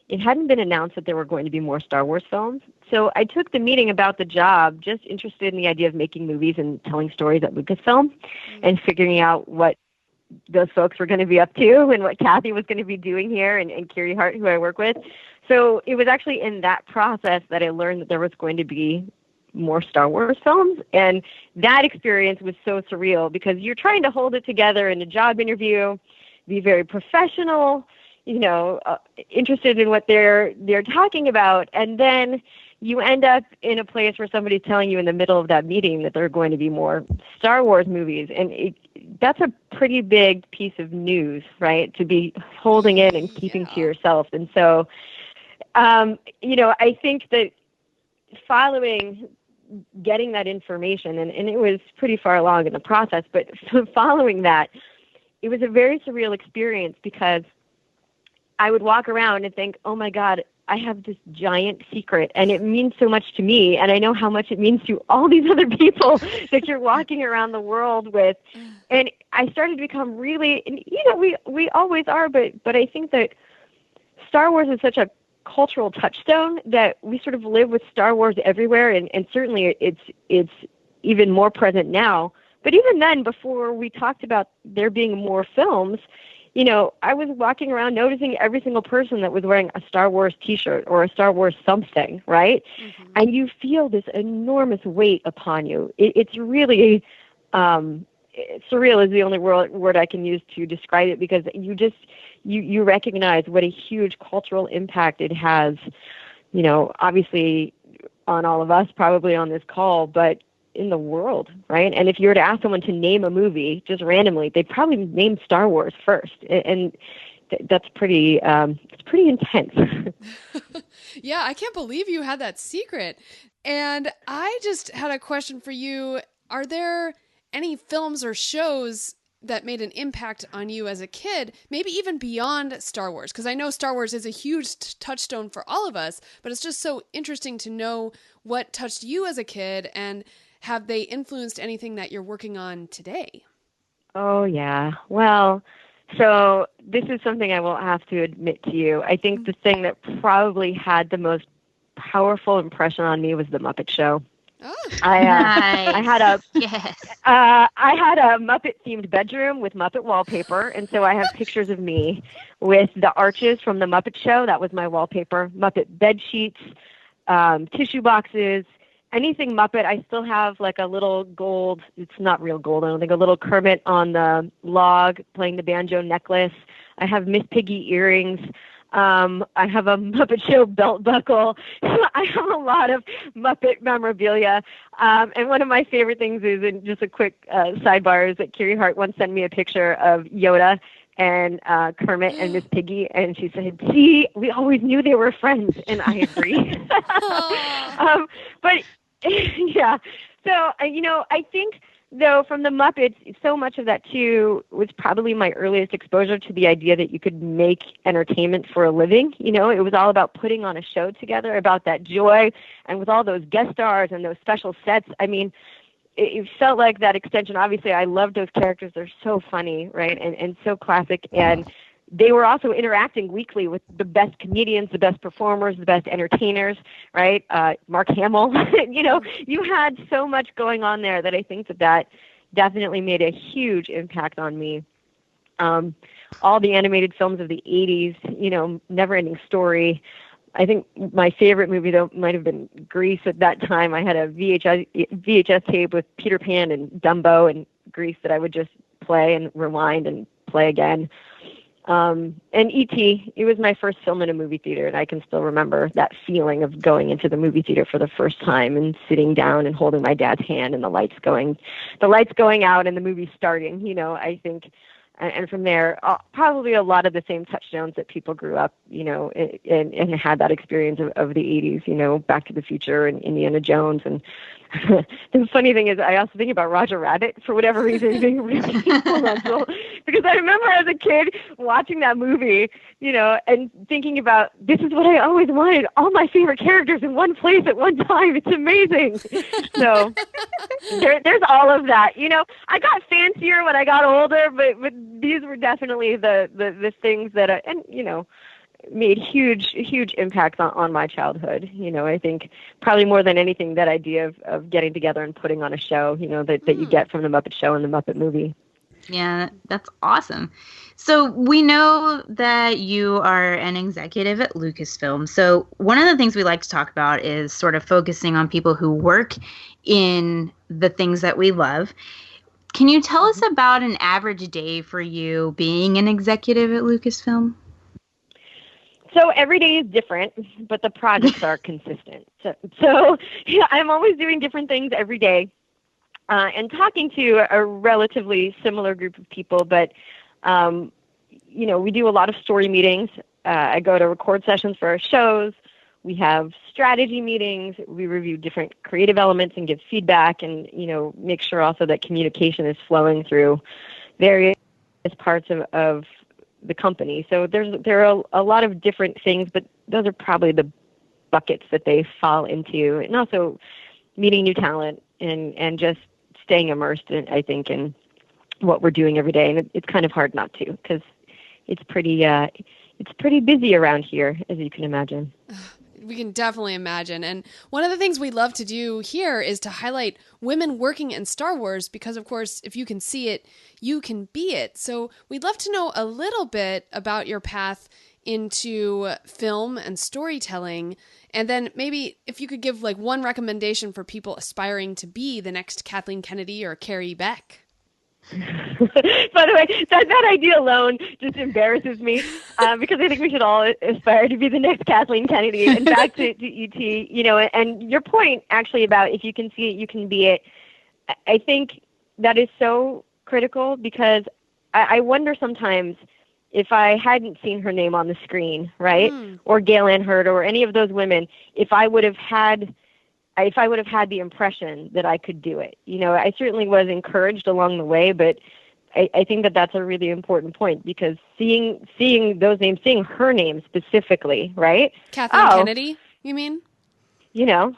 it hadn't been announced that there were going to be more Star Wars films. So I took the meeting about the job just interested in the idea of making movies and telling stories at Lucasfilm and figuring out what those folks were going to be up to and what Kathy was going to be doing here and Carrie Hart, who I work with. So it was actually in that process that I learned that there was going to be more Star Wars films. And that experience was so surreal because you're trying to hold it together in a job interview, be very professional, interested in what they're talking about. And then you end up in a place where somebody's telling you in the middle of that meeting that there are going to be more Star Wars movies. And that's a pretty big piece of news, right? To be holding in and keeping to yourself. And so, I think that following getting that information, and it was pretty far along in the process, but following that, it was a very surreal experience because I would walk around and think, oh my God, I have this giant secret and it means so much to me. And I know how much it means to all these other people that you're walking around the world with. And I started to become really, we always are, but I think that Star Wars is such a cultural touchstone that we sort of live with Star Wars everywhere. And certainly it's even more present now. But even then, before we talked about there being more films, I was walking around noticing every single person that was wearing a Star Wars T-shirt or a Star Wars something, right? Mm-hmm. And you feel this enormous weight upon you. It's really surreal is the only word I can use to describe it because you recognize what a huge cultural impact it has, obviously on all of us, probably on this call, but in the world, right? And if you were to ask someone to name a movie just randomly, they'd probably name Star Wars first, and that's pretty it's pretty intense. Yeah, I can't believe you had that secret. And I just had a question for you. Are there any films or shows that made an impact on you as a kid, maybe even beyond Star Wars? Because I know Star Wars is a huge touchstone for all of us, but it's just so interesting to know what touched you as a kid, and have they influenced anything that you're working on today? Oh, yeah. Well, so this is something I will have to admit to you. I think the thing that probably had the most powerful impression on me was The Muppet Show. Oh, I had a Muppet-themed bedroom with Muppet wallpaper, and so I have pictures of me with the arches from The Muppet Show. That was my wallpaper. Muppet bed sheets, tissue boxes, anything Muppet. I still have like a little gold, it's not real gold, I don't think, a little Kermit on the log playing the banjo necklace. I have Miss Piggy earrings. I have a Muppet Show belt buckle. I have a lot of Muppet memorabilia. And one of my favorite things is, and just a quick sidebar, is that Carrie Hart once sent me a picture of Yoda and Kermit and Miss Piggy, and she said, "See, we always knew they were friends," and I agree. But yeah, so I think, though, from the Muppets, so much of that too was probably my earliest exposure to the idea that you could make entertainment for a living. It was all about putting on a show together, about that joy, and with all those guest stars and those special sets. I mean, it felt like that extension. Obviously, I love those characters. They're so funny, right, and so classic. And they were also interacting weekly with the best comedians, the best performers, the best entertainers, right? Mark Hamill. You had so much going on there that I think that definitely made a huge impact on me. All the animated films of the 80s, Never Ending Story. I think my favorite movie, though, might have been Grease at that time. I had a VHS tape with Peter Pan and Dumbo and Grease that I would just play and rewind and play again. And E.T., it was my first film in a movie theater, and I can still remember that feeling of going into the movie theater for the first time and sitting down and holding my dad's hand and the lights going out and the movie starting, I think. And from there, probably a lot of the same touchdowns that people grew up, and had that experience of the 80s, Back to the Future and Indiana Jones. And the funny thing is, I also think about Roger Rabbit for whatever reason being really influential, because I remember as a kid watching that movie, and thinking about, this is what I always wanted, all my favorite characters in one place at one time. It's amazing. So there's all of that. I got fancier when I got older, but these were definitely the things that made huge impacts on my childhood. I think probably more than anything, that idea of getting together and putting on a show, that you get from the Muppet Show and the Muppet movie. Yeah, that's awesome. So we know that you are an executive at Lucasfilm. So one of the things we like to talk about is sort of focusing on people who work in the things that we love. Can you tell us about an average day for you being an executive at Lucasfilm? So every day is different, but the projects are consistent. So yeah, I'm always doing different things every day and talking to a relatively similar group of people. But, we do a lot of story meetings. I go to record sessions for our shows. We have strategy meetings. We review different creative elements and give feedback and, make sure also that communication is flowing through various parts of the company. So there are a lot of different things, but those are probably the buckets that they fall into. And also meeting new talent and just staying immersed in what we're doing every day. And it's kind of hard not to, because it's pretty busy around here, as you can imagine. We can definitely imagine. And one of the things we love to do here is to highlight women working in Star Wars because, of course, if you can see it, you can be it. So we'd love to know a little bit about your path into film and storytelling. And then maybe if you could give like one recommendation for people aspiring to be the next Kathleen Kennedy or Carrie Beck. By the way, that idea alone just embarrasses me because I think we should all aspire to be the next Kathleen Kennedy. And back to ET, and your point actually about if you can see it, you can be it. I think that is so critical because I wonder sometimes if I hadn't seen her name on the screen, right, or Gail Ann Hurd or any of those women, if I would have had the impression that I could do it. I certainly was encouraged along the way, but I think that that's a really important point because seeing those names, seeing her name specifically, right? Kathleen Kennedy, you mean? Yeah,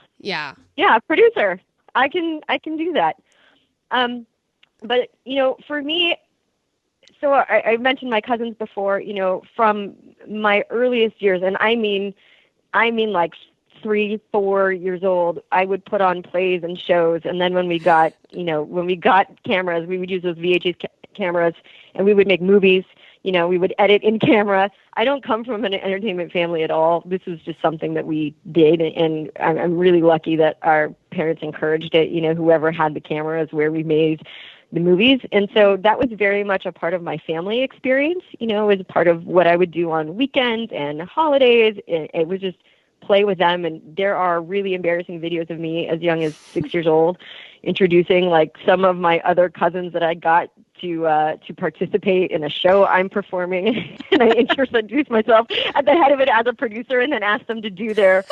producer. I can do that. But for me, so I mentioned my cousins before. From my earliest years, and I mean like 3-4 years old, I would put on plays and shows, and then when we got cameras, we would use those VHS cameras, and we would make movies. We would edit in camera. I don't come from an entertainment family at all. This was just something that we did, and I'm really lucky that our parents encouraged it. Whoever had the cameras where we made the movies, and so that was very much a part of my family experience. It was part of what I would do on weekends and holidays. It was just play with them, and there are really embarrassing videos of me as young as 6 years old introducing like some of my other cousins that I got to participate in a show I'm performing, and I introduced myself at the head of it as a producer and then asked them to do their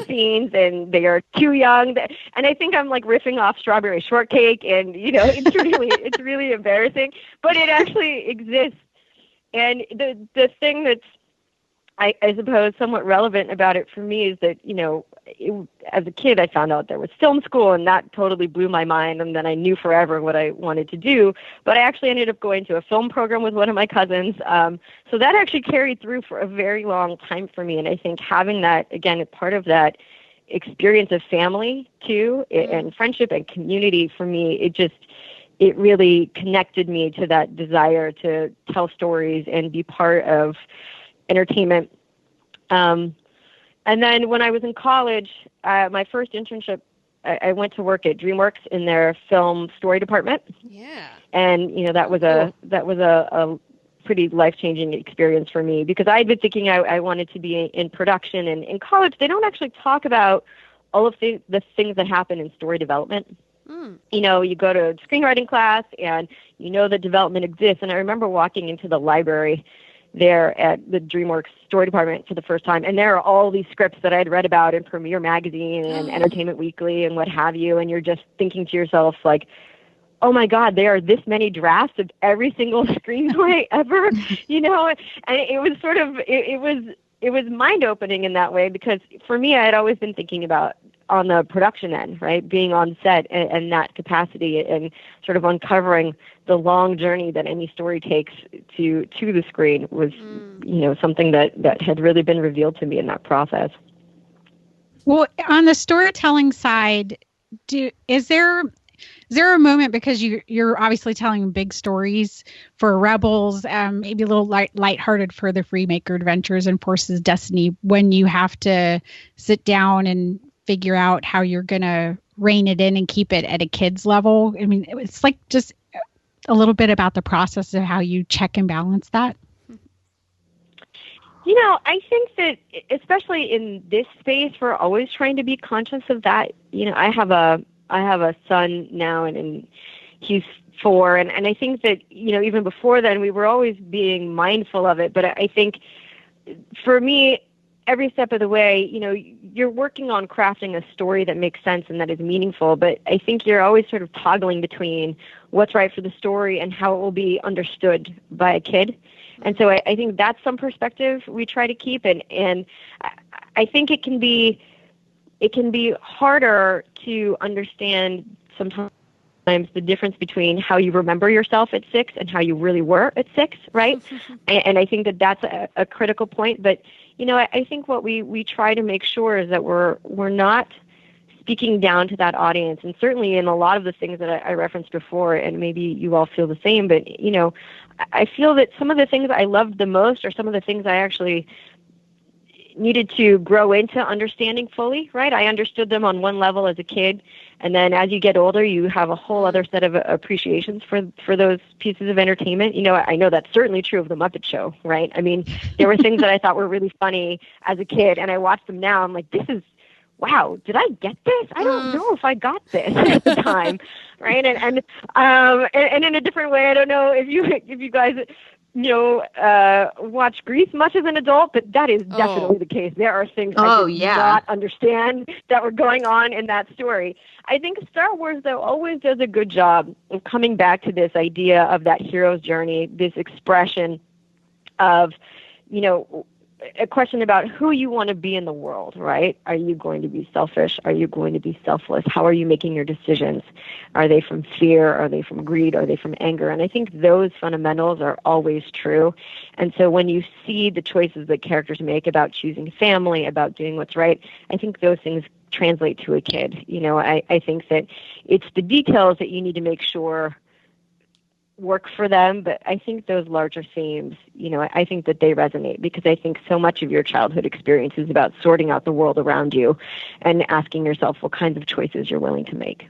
scenes, and they are too young, and I think I'm like riffing off Strawberry Shortcake, and it's really embarrassing, but it actually exists. And the thing that's I suppose somewhat relevant about it for me is that, as a kid, I found out there was film school, and that totally blew my mind. And then I knew forever what I wanted to do. But I actually ended up going to a film program with one of my cousins. So that actually carried through for a very long time for me. And I think having that, again, as part of that experience of family, too, and friendship and community for me, it really connected me to that desire to tell stories and be part of entertainment. And then when I was in college, my first internship, I went to work at DreamWorks in their film story department. Yeah. And that was a pretty life-changing experience for me because I'd been thinking I wanted to be in production, and in college they don't actually talk about all of the things that happen in story development. You go to screenwriting class and that development exists. And I remember walking into the library there at the DreamWorks story department for the first time, and there are all these scripts that I'd read about in Premiere Magazine and Entertainment Weekly and what have you, and you're just thinking to yourself like, oh my God, there are this many drafts of every single screenplay ever, and it was sort of it was mind-opening in that way because for me I had always been thinking about on the production end, right, being on set and that capacity and sort of uncovering the long journey that any story takes to the screen was, something that had really been revealed to me in that process. Well, on the storytelling side, is there is there a moment, because you're obviously telling big stories for Rebels, maybe a little lighthearted for the Freemaker Adventures and Forces Destiny, when you have to sit down and figure out how you're going to rein it in and keep it at a kid's level? I mean, it's like just a little bit about the process of how you check and balance that. I think that especially in this space, we're always trying to be conscious of that. I have a son now, and he's 4, and I think that even before then we were always being mindful of it. But I think for me, every step of the way, you're working on crafting a story that makes sense and that is meaningful. But I think you're always sort of toggling between what's right for the story and how it will be understood by a kid. And so I think that's some perspective we try to keep. And I think it can be harder to understand sometimes the difference between how you remember yourself at 6 and how you really were at 6, right? And I think that that's a critical point. But, I think what we try to make sure is that we're not speaking down to that audience. And certainly in a lot of the things that I referenced before, and maybe you all feel the same, but, I feel that some of the things I loved the most are some of the things I actually needed to grow into understanding fully, right? I understood them on one level as a kid, and then as you get older, you have a whole other set of appreciations for those pieces of entertainment. I know that's certainly true of the Muppet Show, right? I mean, there were things that I thought were really funny as a kid, and I watched them now. I'm like, wow, did I get this? I don't know if I got this at the time, right? And in a different way, I don't know if you guys watch Grease much as an adult, but that is definitely the case. There are things I did not understand that were going on in that story. I think Star Wars, though, always does a good job of coming back to this idea of that hero's journey, this expression of, a question about who you want to be in the world, right? Are you going to be selfish? Are you going to be selfless? How are you making your decisions? Are they from fear? Are they from greed? Are they from anger? And I think those fundamentals are always true. And so when you see the choices that characters make about choosing family, about doing what's right, I think those things translate to a kid. I think that it's the details that you need to make sure work for them, but I think those larger themes, I think that they resonate, because I think so much of your childhood experience is about sorting out the world around you and asking yourself what kinds of choices you're willing to make.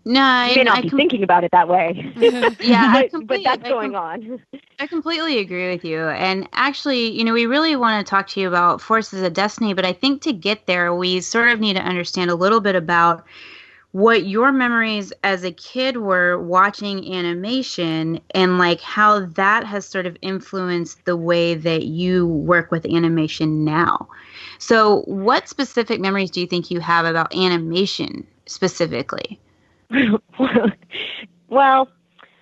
No, you may not be thinking about it that way. Yeah, but that's going on. I completely agree with you. And actually, we really want to talk to you about Forces of Destiny, but I think to get there, we sort of need to understand a little bit about what your memories as a kid were watching animation, and like how that has sort of influenced the way that you work with animation now. So what specific memories do you think you have about animation specifically? Well,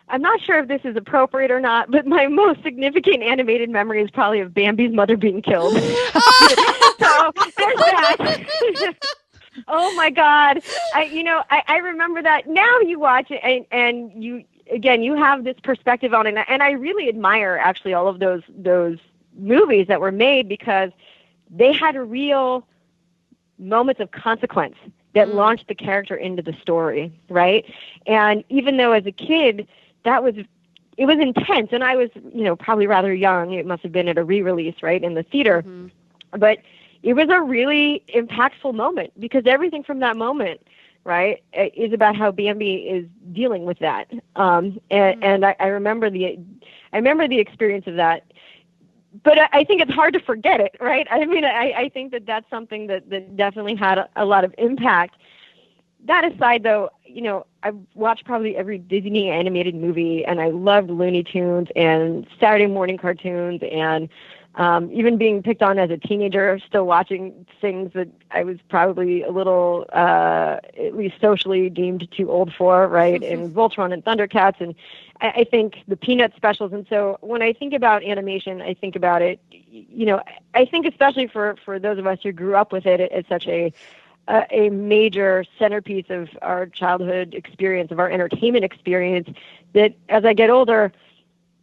I'm not sure if this is appropriate or not, but my most significant animated memory is probably of Bambi's mother being killed. So there's that. Oh my God. I remember that. Now you watch it and you have this perspective on it. And I really admire actually all of those movies that were made, because they had real moments of consequence that launched the character into the story, right? And even though as a kid, it was intense, and I was, probably rather young. It must have been at a re-release, right, in the theater. Mm-hmm. But it was a really impactful moment, because everything from that moment, right, is about how Bambi is dealing with that. And I remember the experience of that. But I think it's hard to forget it, right? I mean, I think that that's something that definitely had a lot of impact. That aside, though, I've watched probably every Disney animated movie, and I loved Looney Tunes and Saturday morning cartoons, and even being picked on as a teenager, still watching things that I was probably a little, at least socially deemed too old for, right? And Voltron and Thundercats, and I think the Peanut specials. And so when I think about animation, I think about it, I think especially for those of us who grew up with it, it's such a major centerpiece of our childhood experience, of our entertainment experience, that as I get older,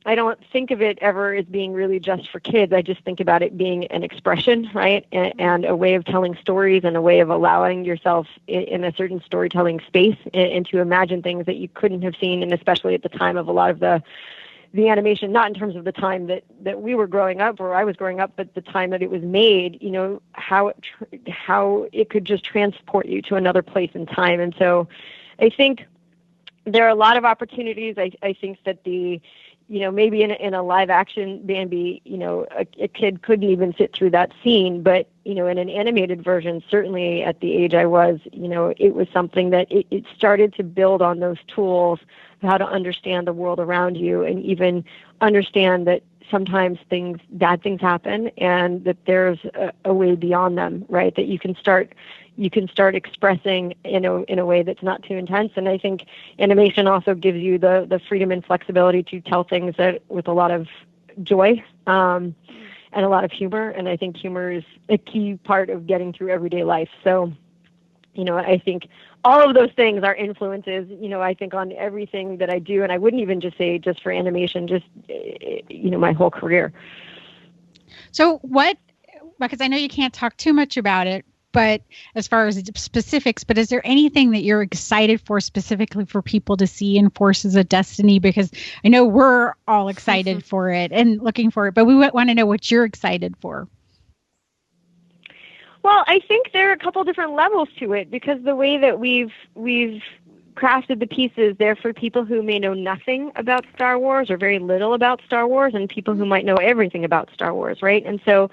I don't think of it ever as being really just for kids. I just think about it being an expression, right? And a way of telling stories and a way of allowing yourself in a certain storytelling space and to imagine things that you couldn't have seen, and especially at the time of a lot of the animation, not in terms of the time that we were growing up or I was growing up, but the time that it was made, you know, how it could just transport you to another place in time. And so I think there are a lot of opportunities. I think that maybe in a live action Bambi, a kid couldn't even sit through that scene, but, in an animated version, certainly at the age I was, it was something that it started to build on those tools of how to understand the world around you and even understand that sometimes bad things happen and that there's a way beyond them, right? That you can start expressing in a way that's not too intense. And I think animation also gives you the freedom and flexibility to tell things that with a lot of joy and a lot of humor. And I think humor is a key part of getting through everyday life. So, I think all of those things are influences, I think on everything that I do. And I wouldn't even just say just for animation, just, my whole career. So because I know you can't talk too much about it, but as far as specifics, but is there anything that you're excited for specifically for people to see in Forces of Destiny? Because I know we're all excited for it and looking for it, but we want to know what you're excited for. Well, I think there are a couple different levels to it, because the way that we've crafted the pieces, they're for people who may know nothing about Star Wars or very little about Star Wars, and people who might know everything about Star Wars, right? And so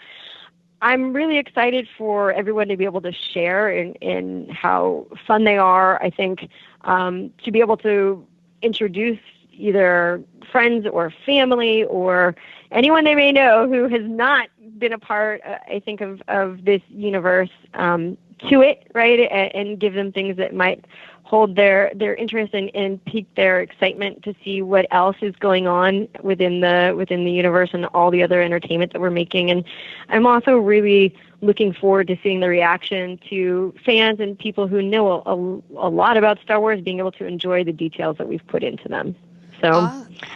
I'm really excited for everyone to be able to share in how fun they are. I think to be able to introduce either friends or family or anyone they may know who has not been a part, I think, of this universe to it, right? And give them things that might hold their interest and pique their excitement to see what else is going on within the universe and all the other entertainment that we're making. And I'm also really looking forward to seeing the reaction to fans and people who know a lot about Star Wars being able to enjoy the details that we've put into them. So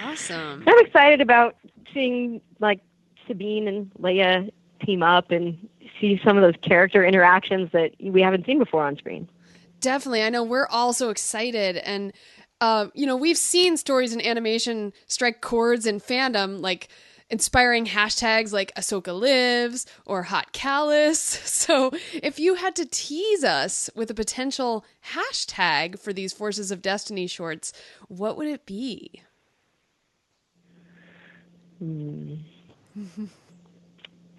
awesome. I'm excited about seeing like Sabine and Leia team up and see some of those character interactions that we haven't seen before on screen. Definitely. I know we're all so excited. And, we've seen stories in animation strike chords in fandom, like inspiring hashtags like Ahsoka Lives or Hot Callus. So if you had to tease us with a potential hashtag for these Forces of Destiny shorts, what would it be?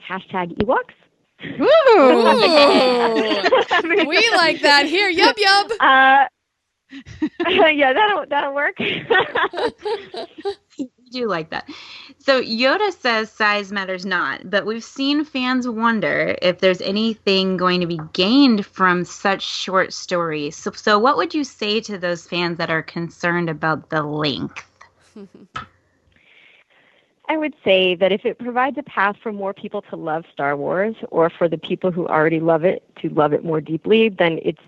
Hashtag Ewoks. Ooh. We like that here. Yup. Yeah, that'll work. I do like that. So Yoda says size matters not, but we've seen fans wonder if there's anything going to be gained from such short stories. So what would you say to those fans that are concerned about the length? I would say that if it provides a path for more people to love Star Wars, or for the people who already love it to love it more deeply, then it's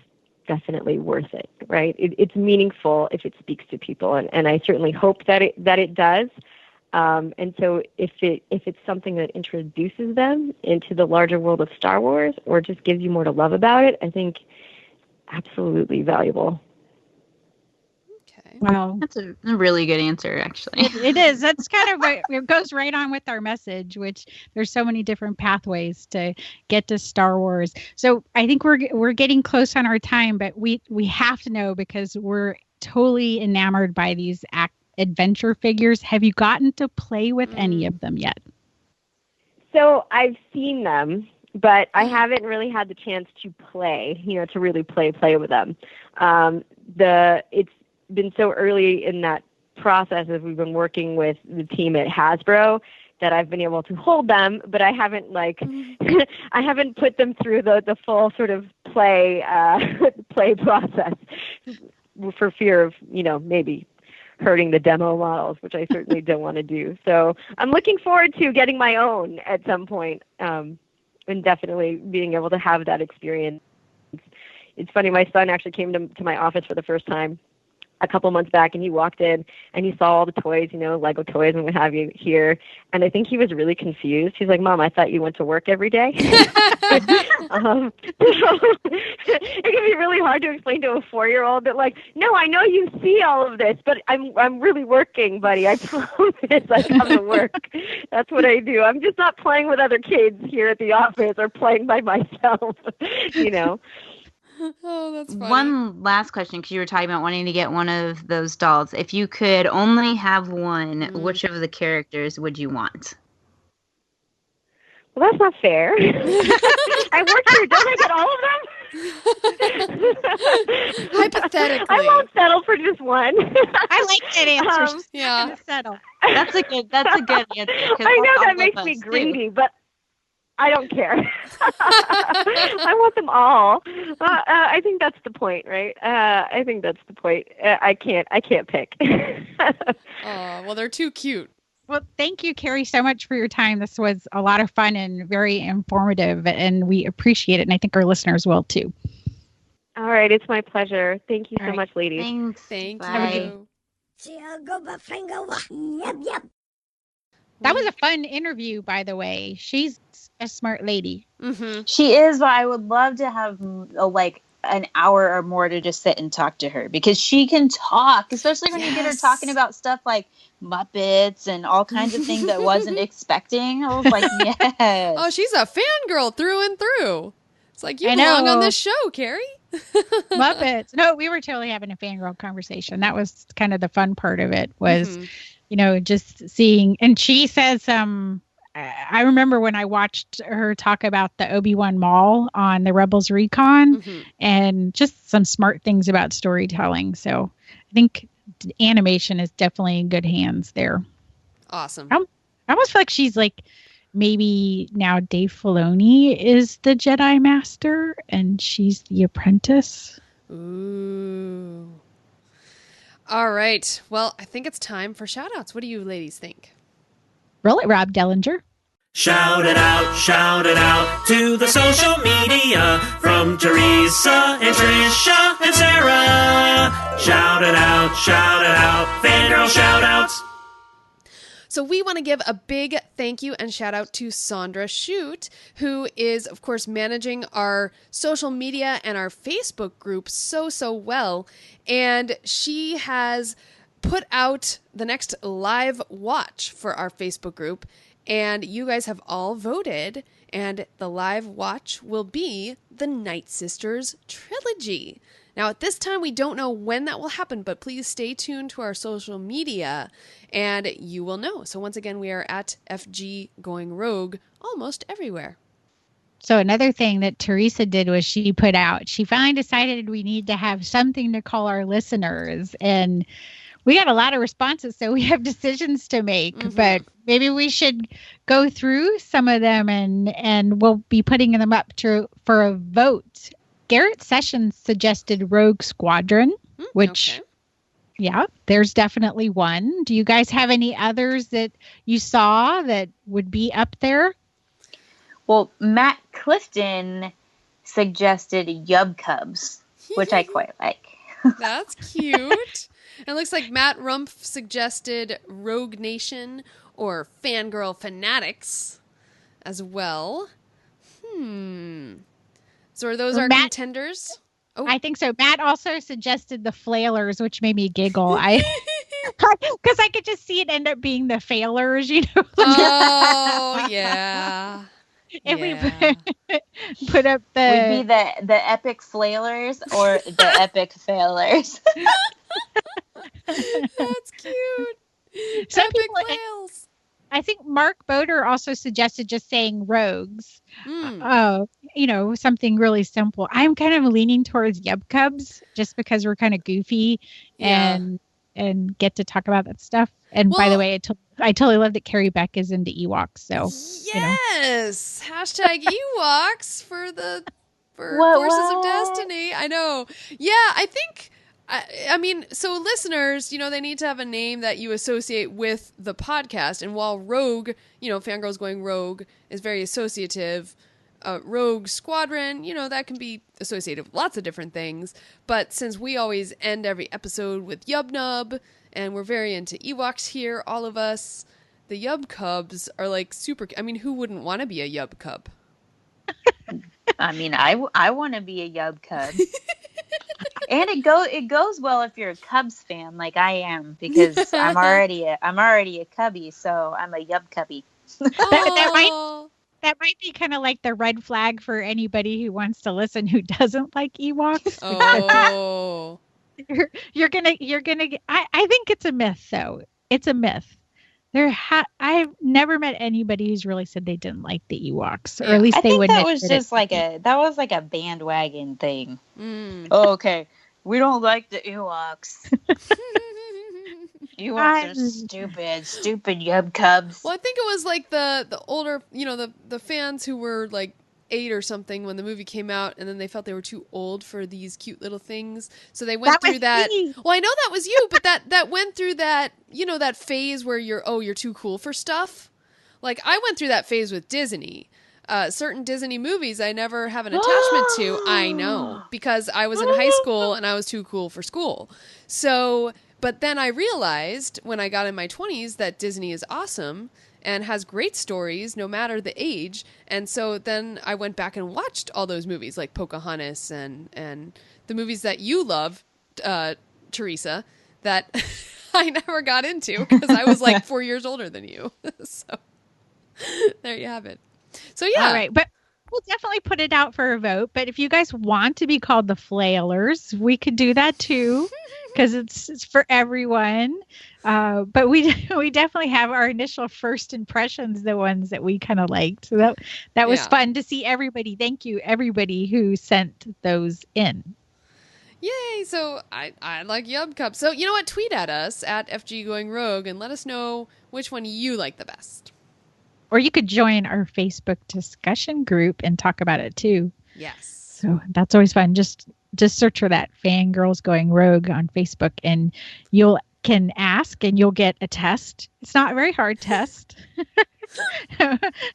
definitely worth it, right? It's meaningful if it speaks to people, and I certainly hope that it does. And so if it's something that introduces them into the larger world of Star Wars, or just gives you more to love about it, I think absolutely valuable. Wow. That's a really good answer, actually. It is. That's kind of what it goes right on with our message, which there's so many different pathways to get to Star Wars. So I think we're getting close on our time, but we have to know, because we're totally enamored by these adventure figures. Have you gotten to play with any of them yet? So I've seen them, but I haven't really had the chance to play, to really play with them. It's been so early in that process as we've been working with the team at Hasbro that I've been able to hold them, but I haven't I haven't put them through the full sort of play process for fear of, maybe hurting the demo models, which I certainly don't want to do. So I'm looking forward to getting my own at some point, and definitely being able to have that experience. It's funny, my son actually came to my office for the first time a couple months back, and he walked in and he saw all the toys, Lego toys and what have you here. And I think he was really confused. He's like, Mom, I thought you went to work every day. It can be really hard to explain to a 4-year-old that, like, no, I know you see all of this, but I'm really working, buddy. I promise I come to work. That's what I do. I'm just not playing with other kids here at the office or playing by myself, Oh, that's funny. One last question, because you were talking about wanting to get one of those dolls. If you could only have one, which of the characters would you want? Well, that's not fair. I work here. Don't I get all of them? Hypothetically. I won't settle for just one. I like that answer. Yeah. Settle. That's a good answer. I know that makes me greedy, but I don't care. I want them all. I think that's the point, right? I think that's the point. I can't pick. Oh, well, they're too cute. Well, thank you, Carrie, so much for your time. This was a lot of fun and very informative, and we appreciate it, and I think our listeners will too. All right, it's my pleasure. Thank you so much, ladies. Thanks. Thank Bye. you. That was a fun interview, by the way. She's a smart lady. Mm-hmm. She is, but I would love to have an hour or more to just sit and talk to her, because she can talk, especially when you get her talking about stuff like Muppets and all kinds of things that wasn't expecting. I was like, yes. Oh, she's a fangirl through and through. It's like you I belong on know. this show, Carrie. Muppets. No, we were totally having a fangirl conversation. That was kind of the fun part of it was, just seeing. And she says, I remember when I watched her talk about the Obi-Wan Maul on the Rebels Recon and just some smart things about storytelling. So I think animation is definitely in good hands there. Awesome. I almost feel like she's like, maybe now Dave Filoni is the Jedi Master and she's the apprentice. Ooh. All right. Well, I think it's time for shout-outs. What do you ladies think? Roll it, Rob Dellinger. Shout it out to the social media from Teresa and Tricia and Sarah. Shout it out, fangirl shout-outs. So we want to give a big thank you and shout out to Sandra Shute, who is, of course, managing our social media and our Facebook group so well. And she has put out the next live watch for our Facebook group. And you guys have all voted. And the live watch will be the Night Sisters trilogy. Now, at this time, we don't know when that will happen, but please stay tuned to our social media and you will know. So once again, we are at FG Going Rogue almost everywhere. So another thing that Teresa did was she finally decided we need to have something to call our listeners. And we got a lot of responses, so we have decisions to make. But maybe we should go through some of them and we'll be putting them up for a vote. Garrett Sessions suggested Rogue Squadron, which, there's definitely one. Do you guys have any others that you saw that would be up there? Well, Matt Clifton suggested Yub Cubs, which I quite like. That's cute. And it looks like Matt Rumpf suggested Rogue Nation or Fangirl Fanatics as well. So are those our contenders? Oh. I think so. Matt also suggested the Flailers, which made me giggle. Because I could just see it end up being the Failers, Oh, yeah. If we put up would be the Epic Flailers or the Epic Failers. That's cute. Some Epic people, fails. I think Mark Boder also suggested just saying Rogues. Something really simple. I'm kind of leaning towards Yub Cubs just because we're kind of goofy and get to talk about that stuff. And by the way, I totally love that Carrie Beck is into Ewoks. So yes, hashtag Ewoks for Forces of Destiny. I know. Yeah, I think. I mean, so listeners, they need to have a name that you associate with the podcast. And while Rogue, Fangirls Going Rogue is very associative, a rogue squadron, that can be associated with lots of different things. But since we always end every episode with Yub Nub, and we're very into Ewoks here, all of us, the Yub Cubs are like super. I mean, who wouldn't want to be a Yub Cub? I mean, I want to be a Yub Cub. And it goes well if you're a Cubs fan like I am, because I'm already a Cubby, so I'm a Yub Cubby. That might be kind of like the red flag for anybody who wants to listen who doesn't like Ewoks. Oh. You're gonna. I think it's a myth, though. It's a myth. I've never met anybody who's really said they didn't like the Ewoks, or at least they wouldn't. That was just like a bandwagon thing. Oh, okay, we don't like the Ewoks. Ewoks are stupid Yub Cubs. Well, I think it was like the older, the fans who were like 8 or something when the movie came out, and then they felt they were too old for these cute little things, so they went through that. Well, I know that was you, but that went through that, that phase where you're too cool for stuff. Like, I went through that phase with Disney. Certain Disney movies I never have an attachment to. I know, because I was in high school and I was too cool for school. So, but then I realized when I got in my 20s that Disney is awesome and has great stories no matter the age. And so then I went back and watched all those movies like Pocahontas and the movies that you love, Teresa, that I never got into because I was like 4 years older than you. So there you have it. So yeah. All right. But we'll definitely put it out for a vote. But if you guys want to be called the Flailers, we could do that too, because it's for everyone. But we definitely have our initial first impressions, the ones that we kind of liked. So that was fun to see everybody. Thank you, everybody who sent those in. Yay! So I like Yub Cup. So you know what? Tweet at us at FG Going Rogue and let us know which one you like the best. Or you could join our Facebook discussion group and talk about it too. Yes. So that's always fun. Just search for that Fangirls Going Rogue on Facebook, and you can ask and you'll get a test. It's not a very hard test.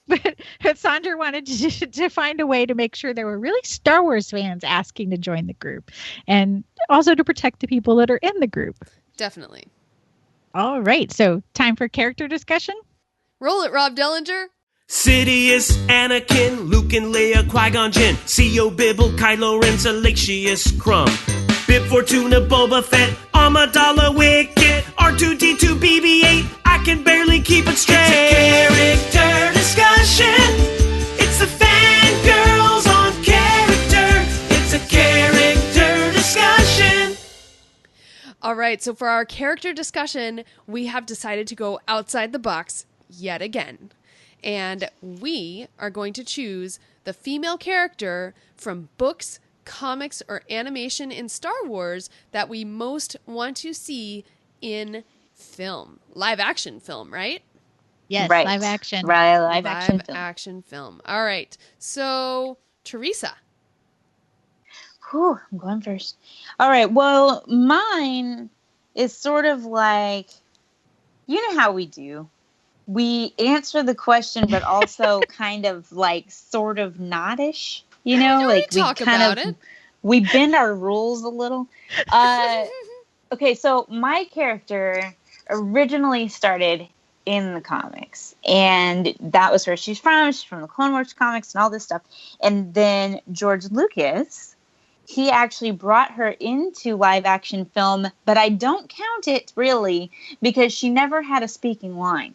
but Sandra wanted to find a way to make sure there were really Star Wars fans asking to join the group, and also to protect the people that are in the group. Definitely. All right. So time for character discussion. Roll it, Rob Dellinger. Sidious, Anakin, Luke and Leia, Qui-Gon Jinn, C.O. Bibble, Kylo Ren, Salacious Crumb, Bib Fortuna, Boba Fett, Amidala, Wicket, R2-D2, BB-8, I can barely keep it straight. It's a character discussion. It's the Fangirls on Character. It's a character discussion. All right, so for our character discussion, we have decided to go outside the box yet again. And we are going to choose the female character from books, comics, or animation in Star Wars that we most want to see in film. Live action film, right? Yes, right. Live action. Right, live action film. All right. So, Teresa. Whew, I'm going first. All right. Well, mine is sort of like, you know how we do. We answer the question, but also kind of like sort of not-ish, like we kind of we bend our rules a little. Okay, so my character originally started in the comics, and that was where she's from. She's from the Clone Wars comics and all this stuff. And then George Lucas, he actually brought her into live action film, but I don't count it really because she never had a speaking line.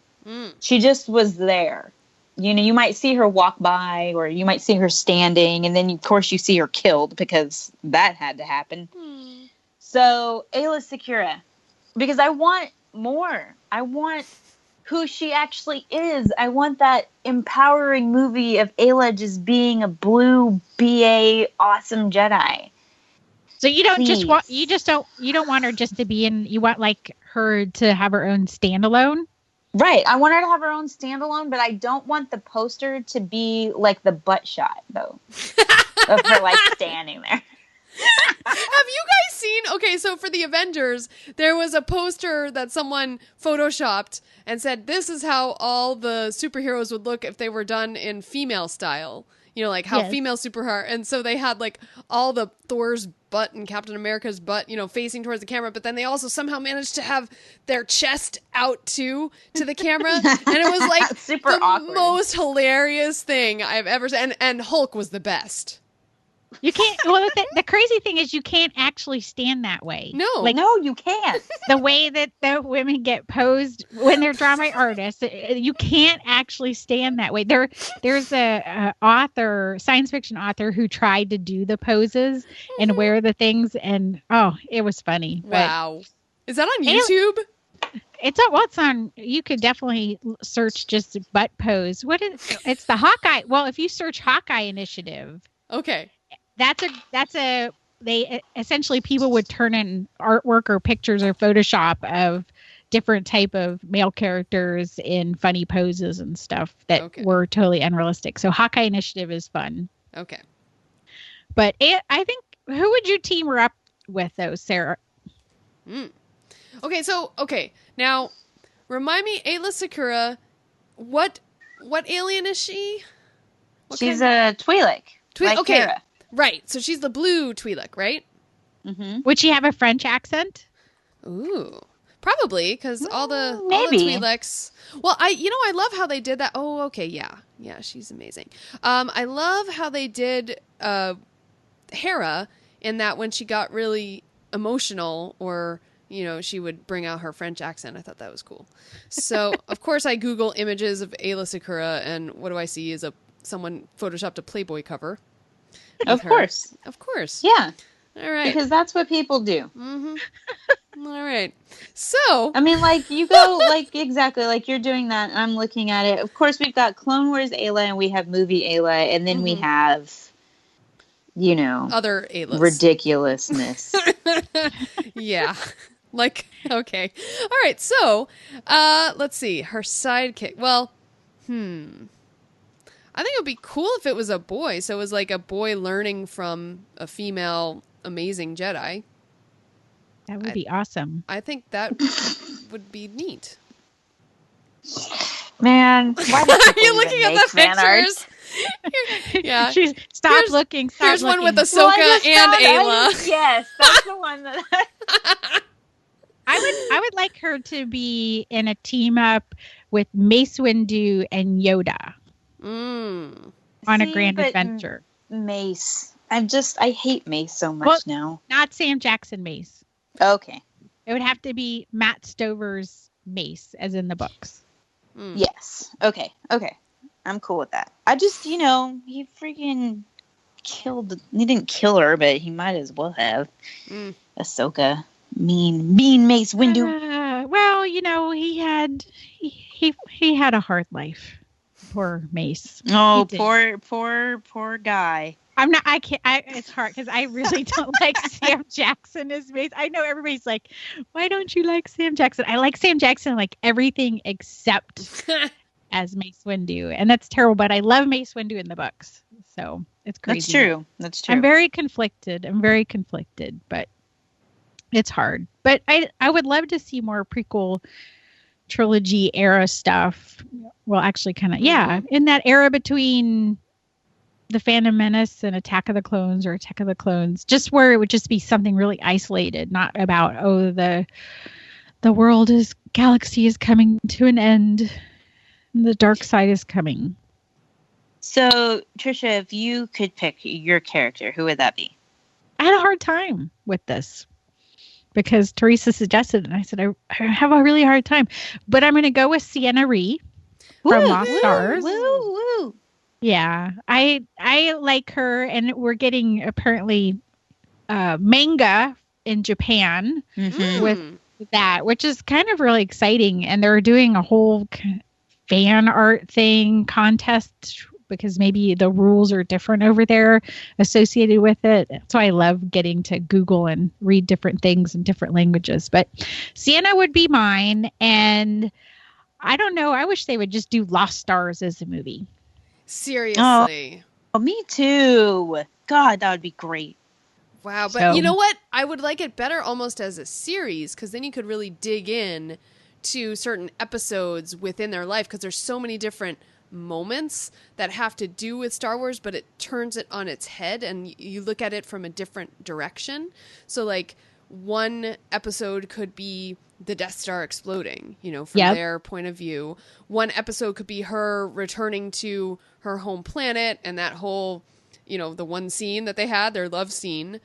She just was there. You might see her walk by, or you might see her standing, and then of course you see her killed because that had to happen. So Aayla Secura, because I want more. I want who she actually is. I want that empowering movie of Aayla just being a blue BA awesome Jedi. So you don't just want you don't want her just to be in. You want like her to have her own standalone. Right. I want her to have her own standalone, but I don't want the poster to be like the butt shot, though, of her like standing there. Have you guys seen? Okay, so for the Avengers, there was a poster that someone photoshopped and said, this is how all the superheroes would look if they were done in female style. like how Yes. female superhero. And so they had like all the Thor's butt and Captain America's butt, facing towards the camera. But then they also somehow managed to have their chest out too to the camera. And it was like Super the awkward. most hilarious thing I've ever seen. And Hulk was the best. You can't. Well, the crazy thing is you can't actually stand that way. No. Like, No, you can't. the way that the women get posed when they're drama artists, you can't actually stand that way. There's a author, science fiction author, who tried to do the poses and wear the things, and it was funny. Wow. Is that on YouTube? It's on. You could definitely search just butt pose. It's the Hawkeye. Well, if you search Hawkeye Initiative, Okay. they essentially, people would turn in artwork or pictures or Photoshop of different type of male characters in funny poses and stuff that were totally unrealistic. So Hawkeye Initiative is fun. Okay. But I think, who would you team her up with though, Sarah? Okay. Now remind me, Ayla Secura, what alien is she? She's a Twi'lek. Like okay. Kara. Right. So she's the blue Twi'lek, right? Mm-hmm. Would she have a French accent? Ooh, probably, because all the maybe. Twi'leks. Well, I love how they did that. Oh, okay, yeah, she's amazing. I love how they did Hera in that when she got really emotional, or she would bring out her French accent. I thought that was cool. So of course I Google images of Ayla Secura, and what do I see is someone photoshopped a Playboy cover. Of course. Yeah. All right. Because that's what people do. Mm-hmm. All right. So. I mean, like, you go, like, exactly, like, you're doing that, and I'm looking at it. Of course, we've got Clone Wars Ayla, and we have movie Ayla, and then we have, other Aylas. Ridiculousness. Yeah. Like, okay. All right. So, let's see. Her sidekick. Well, I think it would be cool if it was a boy. So it was like a boy learning from a female amazing Jedi. That would be awesome. I think that would be neat. Man, why are you looking at the pictures? Yeah. Stop looking. Here's one with Ahsoka and Ayla. Yes, that's the one that I would like her to be in a team up with Mace Windu and Yoda. On a grand adventure. Mace. I hate Mace so much now. Not Sam Jackson Mace. Okay. It would have to be Matt Stover's Mace, as in the books. Yes. Okay. I'm cool with that. I just, he freaking he didn't kill her, but he might as well have. Ahsoka. Mean Mace Windu. Well, he had a hard life. Poor Mace. Oh, poor guy. It's hard because I really don't like Sam Jackson as Mace. I know everybody's like, why don't you like Sam Jackson? I like Sam Jackson like everything except as Mace Windu. And that's terrible, but I love Mace Windu in the books. So it's crazy. That's true. I'm very conflicted, but it's hard. But I would love to see more prequel trilogy era stuff. Well, actually kind of, in that era between The Phantom Menace and Attack of the Clones, or Attack of the Clones, just where it would just be something really isolated, not about, the galaxy is coming to an end and the dark side is coming. So, Tricia, if you could pick your character, who would that be? I had a hard time with this because Teresa suggested it, and I said, I have a really hard time, but I'm going to go with Sienna Rhee from Lost Stars. Woo. Yeah, I like her, and we're getting apparently manga in Japan with that, which is kind of really exciting. And they're doing a whole fan art thing contest because maybe the rules are different over there associated with it. So I love getting to Google and read different things in different languages. But Sienna would be mine, and I don't know. I wish they would just do Lost Stars as a movie. Seriously. Oh, me too. God, that would be great. Wow. But you know what? I would like it better almost as a series, because then you could really dig in to certain episodes within their life, because there's so many different moments that have to do with Star Wars, but it turns it on its head and you look at it from a different direction. So like one episode could be the Death Star exploding, you know, from their point of view. One episode could be her returning to her home planet and that whole, you know, the one scene that they had, their love scene.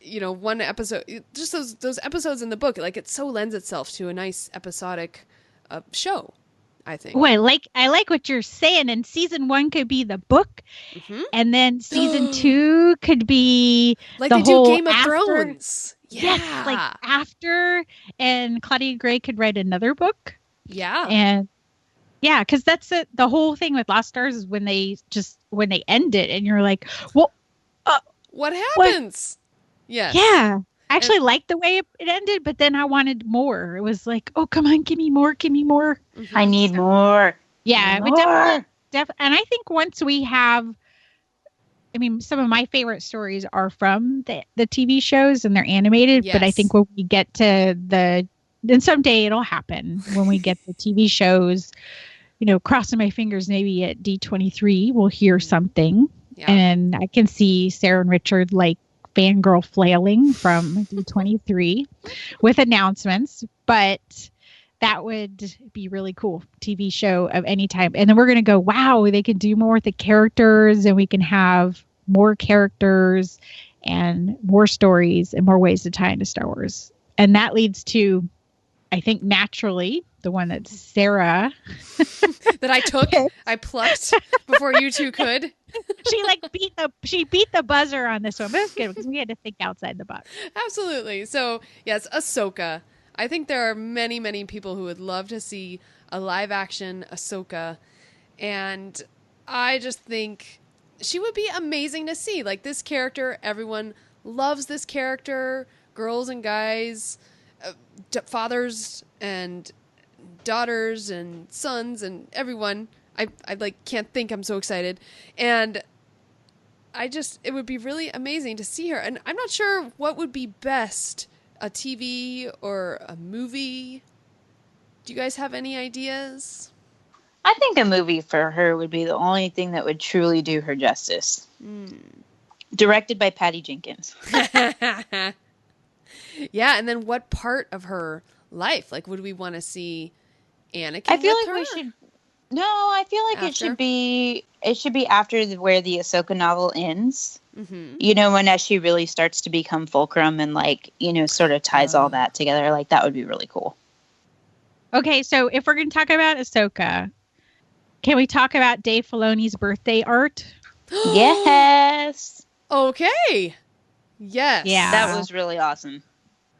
You know, one episode, just those episodes in the book, like it so lends itself to a nice episodic show, I think. Oh, I like what you're saying. And season 1 could be the book, and then season 2 could be like the they whole do Game of after. Thrones. Yeah. Yes, like after, and Claudia Gray could write another book. Yeah. And yeah, because that's it. The whole thing with Lost Stars is when they end it, and you're like, well, what happens? Yes. Yeah. I actually liked the way it ended, but then I wanted more. It was like, oh, come on, give me more, give me more. I need more. Yeah, more. Definitely. And I think once we have, I mean, some of my favorite stories are from the TV shows and they're animated, but I think when we get to then someday it'll happen when we get the TV shows, you know, crossing my fingers, maybe at D23 we'll hear something. Yeah. And I can see Sarah and Richard like fangirl flailing from D23 with announcements, but that would be really cool. TV show of any type. And then we're going to go, wow, they can do more with the characters and we can have more characters and more stories and more ways to tie into Star Wars. And that leads to, I think, naturally, the one that Sarah that I plucked before you two could. She beat the buzzer on this one, but it's good because we had to think outside the box. Absolutely. So yes, Ahsoka. I think there are many, many people who would love to see a live action Ahsoka, and I just think she would be amazing to see. Like this character, everyone loves this character, girls and guys, fathers and daughters and sons and everyone. I like can't think, I'm so excited. And it would be really amazing to see her. And I'm not sure what would be best, a TV or a movie. Do you guys have any ideas? I think a movie for her would be the only thing that would truly do her justice. Directed by Patty Jenkins. Yeah, and then what part of her life? Like, would we want to see Anakin? I feel like her? we should. No, I feel like it should be after where the Ahsoka novel ends. Mm-hmm. You know, when as she really starts to become Fulcrum and like, you know, sort of ties all that together. Like that would be really cool. Okay, so if we're going to talk about Ahsoka, can we talk about Dave Filoni's birthday art? Yes. Okay. Yes. Yeah. That was really awesome.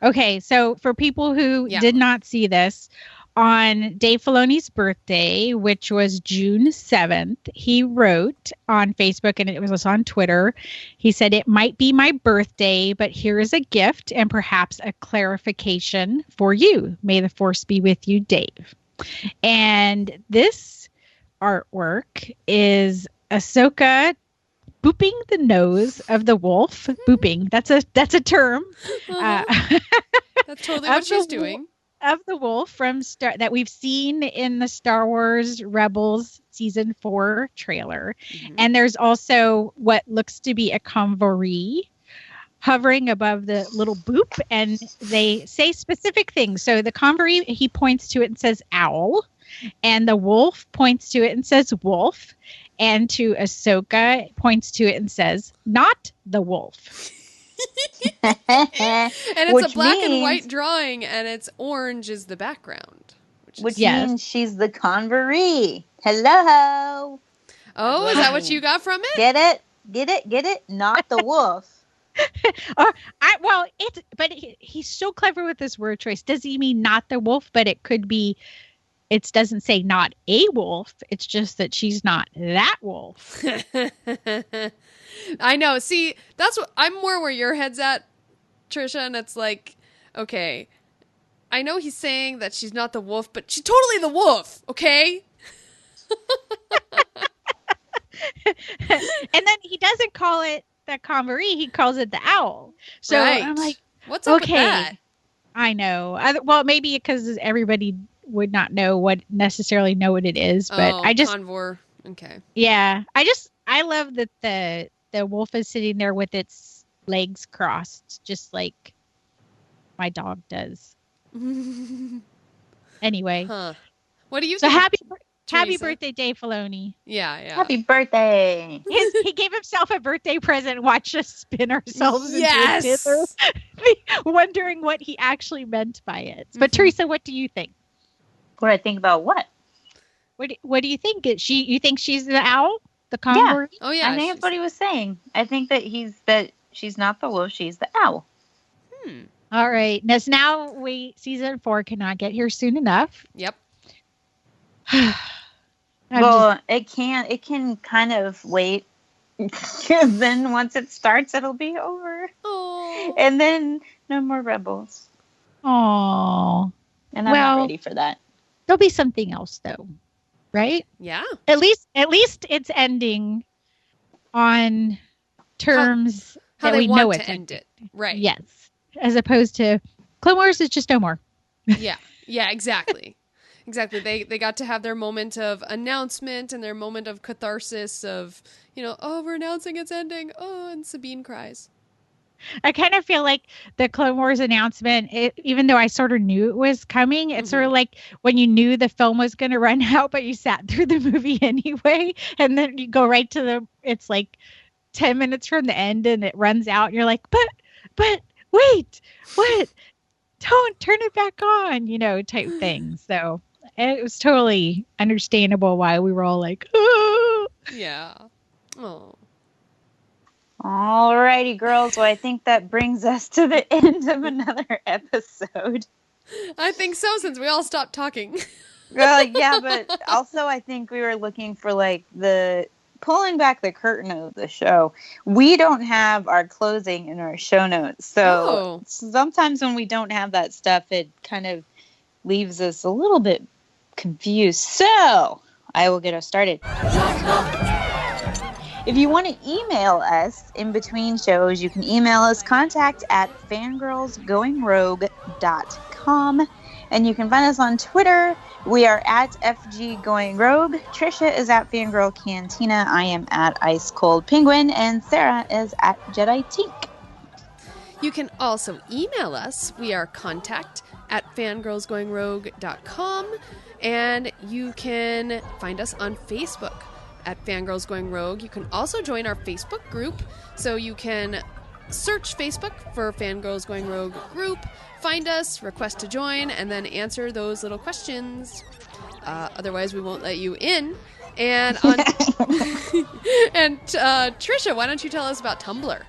Okay, so for people who did not see this, on Dave Filoni's birthday, which was June 7th, he wrote on Facebook, and it was also on Twitter, he said, "It might be my birthday, but here is a gift and perhaps a clarification for you. May the force be with you, Dave." And this artwork is Ahsoka booping the nose of the wolf. Booping, that's a term. That's totally what she's doing. Of the wolf from that we've seen in the Star Wars Rebels season 4 trailer. Mm-hmm. And there's also what looks to be a convoy hovering above the little boop, and they say specific things. So the convoy, he points to it and says owl, and the wolf points to it and says wolf, and to Ahsoka points to it and says not the wolf. And it's a black and white drawing, and it's orange is the background. Which means she's the convoy. Hello. Oh, is that what you got from it? Get it? Get it? Not the wolf. He's so clever with this word choice. Does he mean not the wolf? But it could be. It doesn't say not a wolf. It's just that she's not that wolf. I know. See, that's what I'm more where your head's at, Tricia. And it's like, okay, I know he's saying that she's not the wolf, but she's totally the wolf. Okay. And then he doesn't call it the convoy. He calls it the owl. So I'm like, what's up with that? I know. Well, maybe because everybody would not necessarily know what it is, but I just Convor. Okay. Yeah, I love that the wolf is sitting there with its legs crossed, just like my dog does. Anyway, what do you? So think, happy birthday, Dave Filoni! Yeah. Happy birthday! He gave himself a birthday present. Watch us spin ourselves into a dither, wondering what he actually meant by it. But Teresa, what do you think? What do I think about what? What do you think? You think she's the owl, the convert? Yeah. Oh yeah, I think that's what he was saying. I think that she's not the wolf; she's the owl. All right. Now season 4 cannot get here soon enough. Yep. It can kind of wait. Then once it starts, it'll be over. Oh. And then no more Rebels. Oh. And I'm not ready for that. There'll be something else though. Right? Yeah. At least it's ending on terms how that they we know want it's to end it. Right. Yes. As opposed to Clone Wars is just no more. Yeah, exactly. Exactly. They got to have their moment of announcement and their moment of catharsis of, we're announcing it's ending. Oh, and Sabine cries. I kind of feel like the Clone Wars announcement, even though I sort of knew it was coming, it's sort of like when you knew the film was going to run out, but you sat through the movie anyway, and then you go right to it's like 10 minutes from the end and it runs out, and you're like, but wait, what? Don't turn it back on, type thing. So it was totally understandable why we were all like, oh. Yeah. Oh. Alrighty, girls. Well, I think that brings us to the end of another episode. I think so, since we all stopped talking. Well, yeah, but also I think we were looking for the pulling back the curtain of the show. We don't have our closing in our show notes. So sometimes when we don't have that stuff, it kind of leaves us a little bit confused. So I will get us started. If you want to email us in between shows, you can email us contact@fangirlsgoingrogue.com. And you can find us on Twitter. We are at FGGoingRogue. Tricia is at Fangirl Cantina. I am at Ice Cold Penguin. And Sarah is at Jedi Tink. You can also email us. We are contact@fangirlsgoingrogue.com. And you can find us on Facebook at Fangirls Going Rogue. You can also join our Facebook group. So you can search Facebook for Fangirls Going Rogue group, find us, request to join, and then answer those little questions. Otherwise, we won't let you in. And Tricia, why don't you tell us about Tumblr?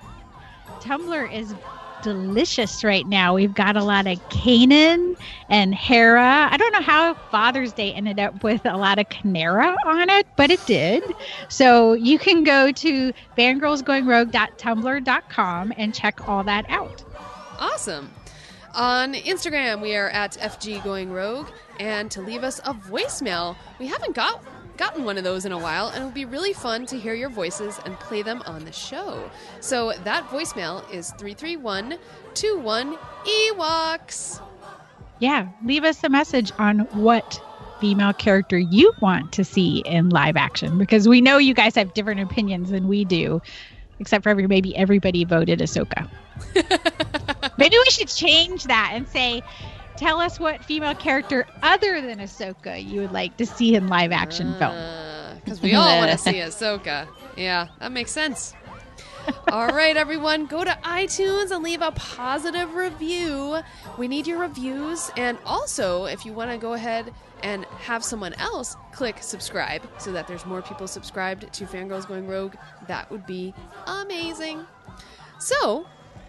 Tumblr is delicious right now. We've got a lot of Kanan and Hera. I don't know how Father's Day ended up with a lot of Canera on it, but it did. So you can go to fangirlsgoingrogue.tumblr.com and check all that out. Awesome. On Instagram, we are at FGGoingRogue. And to leave us a voicemail, we haven't gotten one of those in a while, and it would be really fun to hear your voices and play them on the show. So that voicemail is 331-21-EWOKS. Yeah, leave us a message on what female character you want to see in live action, because we know you guys have different opinions than we do, except for maybe everybody voted Ahsoka. Maybe we should change that and say, tell us what female character other than Ahsoka you would like to see in live action film. Because we all want to see Ahsoka. Yeah, that makes sense. All right, everyone, go to iTunes and leave a positive review. We need your reviews. And also, if you want to go ahead and have someone else click subscribe so that there's more people subscribed to Fangirls Going Rogue, that would be amazing. So,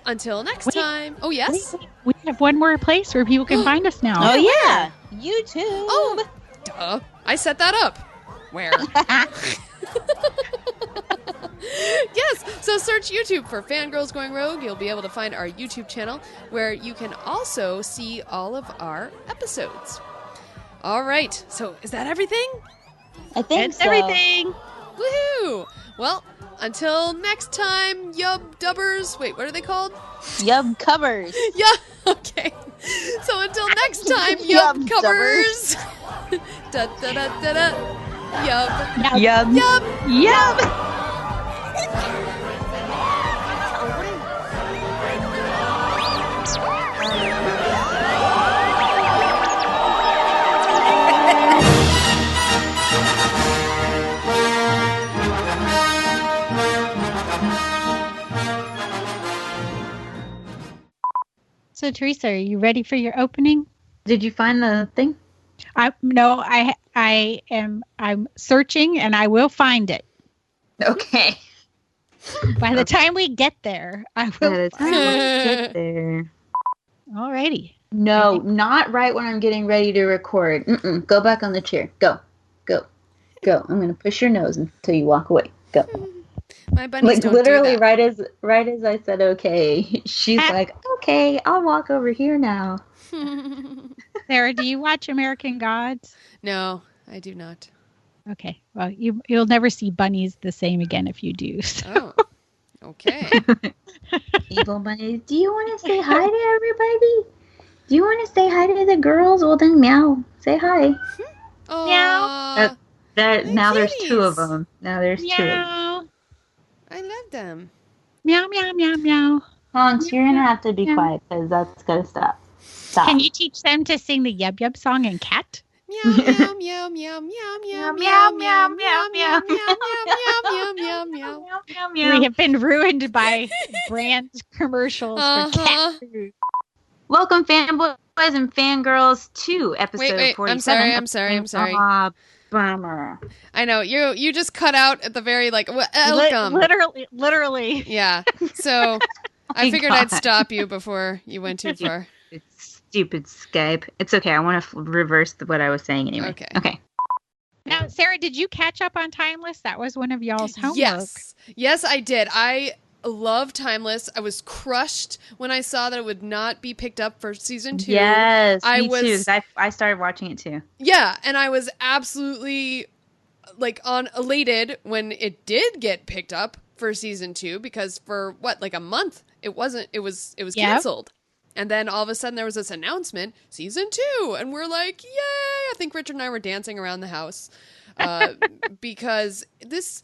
until next time. Oh, yes? We have one more place where people can find us now. Oh, yeah. YouTube. Oh, duh. I set that up. Where? Yes, so search YouTube for Fangirls Going Rogue. You'll be able to find our YouTube channel where you can also see all of our episodes. All right, so is that everything? I think That's everything. Woohoo! Well, until next time, Yub Dubbers. Wait, what are they called? Yub Covers. Yeah. Okay. So until next time, yub covers. Da da da da da. Yub. Yum. Yub. Yum. So, Teresa, are you ready for your opening? Did you find the thing? No, I'm searching and I will find it. Okay. By the time we get there, I will. By the time we get there. Alrighty. No, not right when I'm getting ready to record. Go back on the chair. Go. I'm gonna push your nose until you walk away. Go. My bunnies don't literally do that. right as I said okay, she's like, okay, I'll walk over here now. Sarah, do you watch American Gods? No, I do not. Okay. Well, you'll never see bunnies the same again if you do. So. Oh. Okay. Evil bunnies, do you want to say hi to everybody? Do you want to say hi to the girls? Well, then meow. Say hi. Oh. Meow. Now there's two of them. Now there's two. Meow. I love them. Meow, meow, meow, meow. Honks, you're going to have to be quiet because that's got to stop. Stop. Can you teach them to sing the Yub Yub song in cat? Meow, meow, meow, meow, meow, meow, meow, meow, meow, meow, meow, meow, meow, meow. We have been ruined by brand commercials for cat food. Welcome, fanboys and fangirls, to episode 47. I'm sorry. Aw, bummer. I know you just cut out at the very welcome. Literally. Yeah. So I figured I'd stop you before you went too far. Stupid Skype. It's okay. I want to reverse what I was saying anyway. Okay. Now, Sarah, did you catch up on Timeless? That was one of y'all's homework. Yes, I did. I love Timeless. I was crushed when I saw that it would not be picked up for season 2. Yes, me too. I started watching it too. Yeah, and I was absolutely elated when it did get picked up for season 2 because for a month it was canceled. And then all of a sudden there was this announcement, season 2. And we're like, yay! I think Richard and I were dancing around the house because this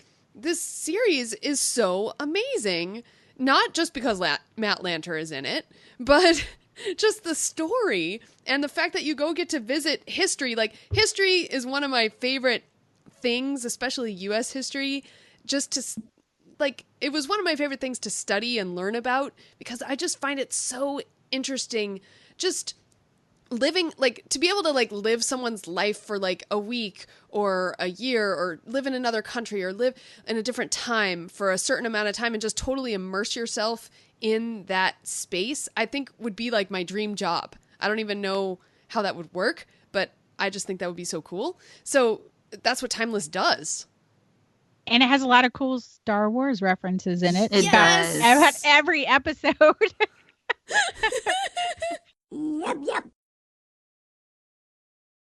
series is so amazing. Not just because Matt Lanter is in it, but just the story and the fact that you get to visit history. History is one of my favorite things, especially U.S. history, just to... it was one of my favorite things to study and learn about because I just find it so interesting just living, to be able to live someone's life for a week or a year or live in another country or live in a different time for a certain amount of time and just totally immerse yourself in that space, I think would be my dream job. I don't even know how that would work, but I just think that would be so cool. So that's what Timeless does. And it has a lot of cool Star Wars references in it. It does. About every episode. Yep.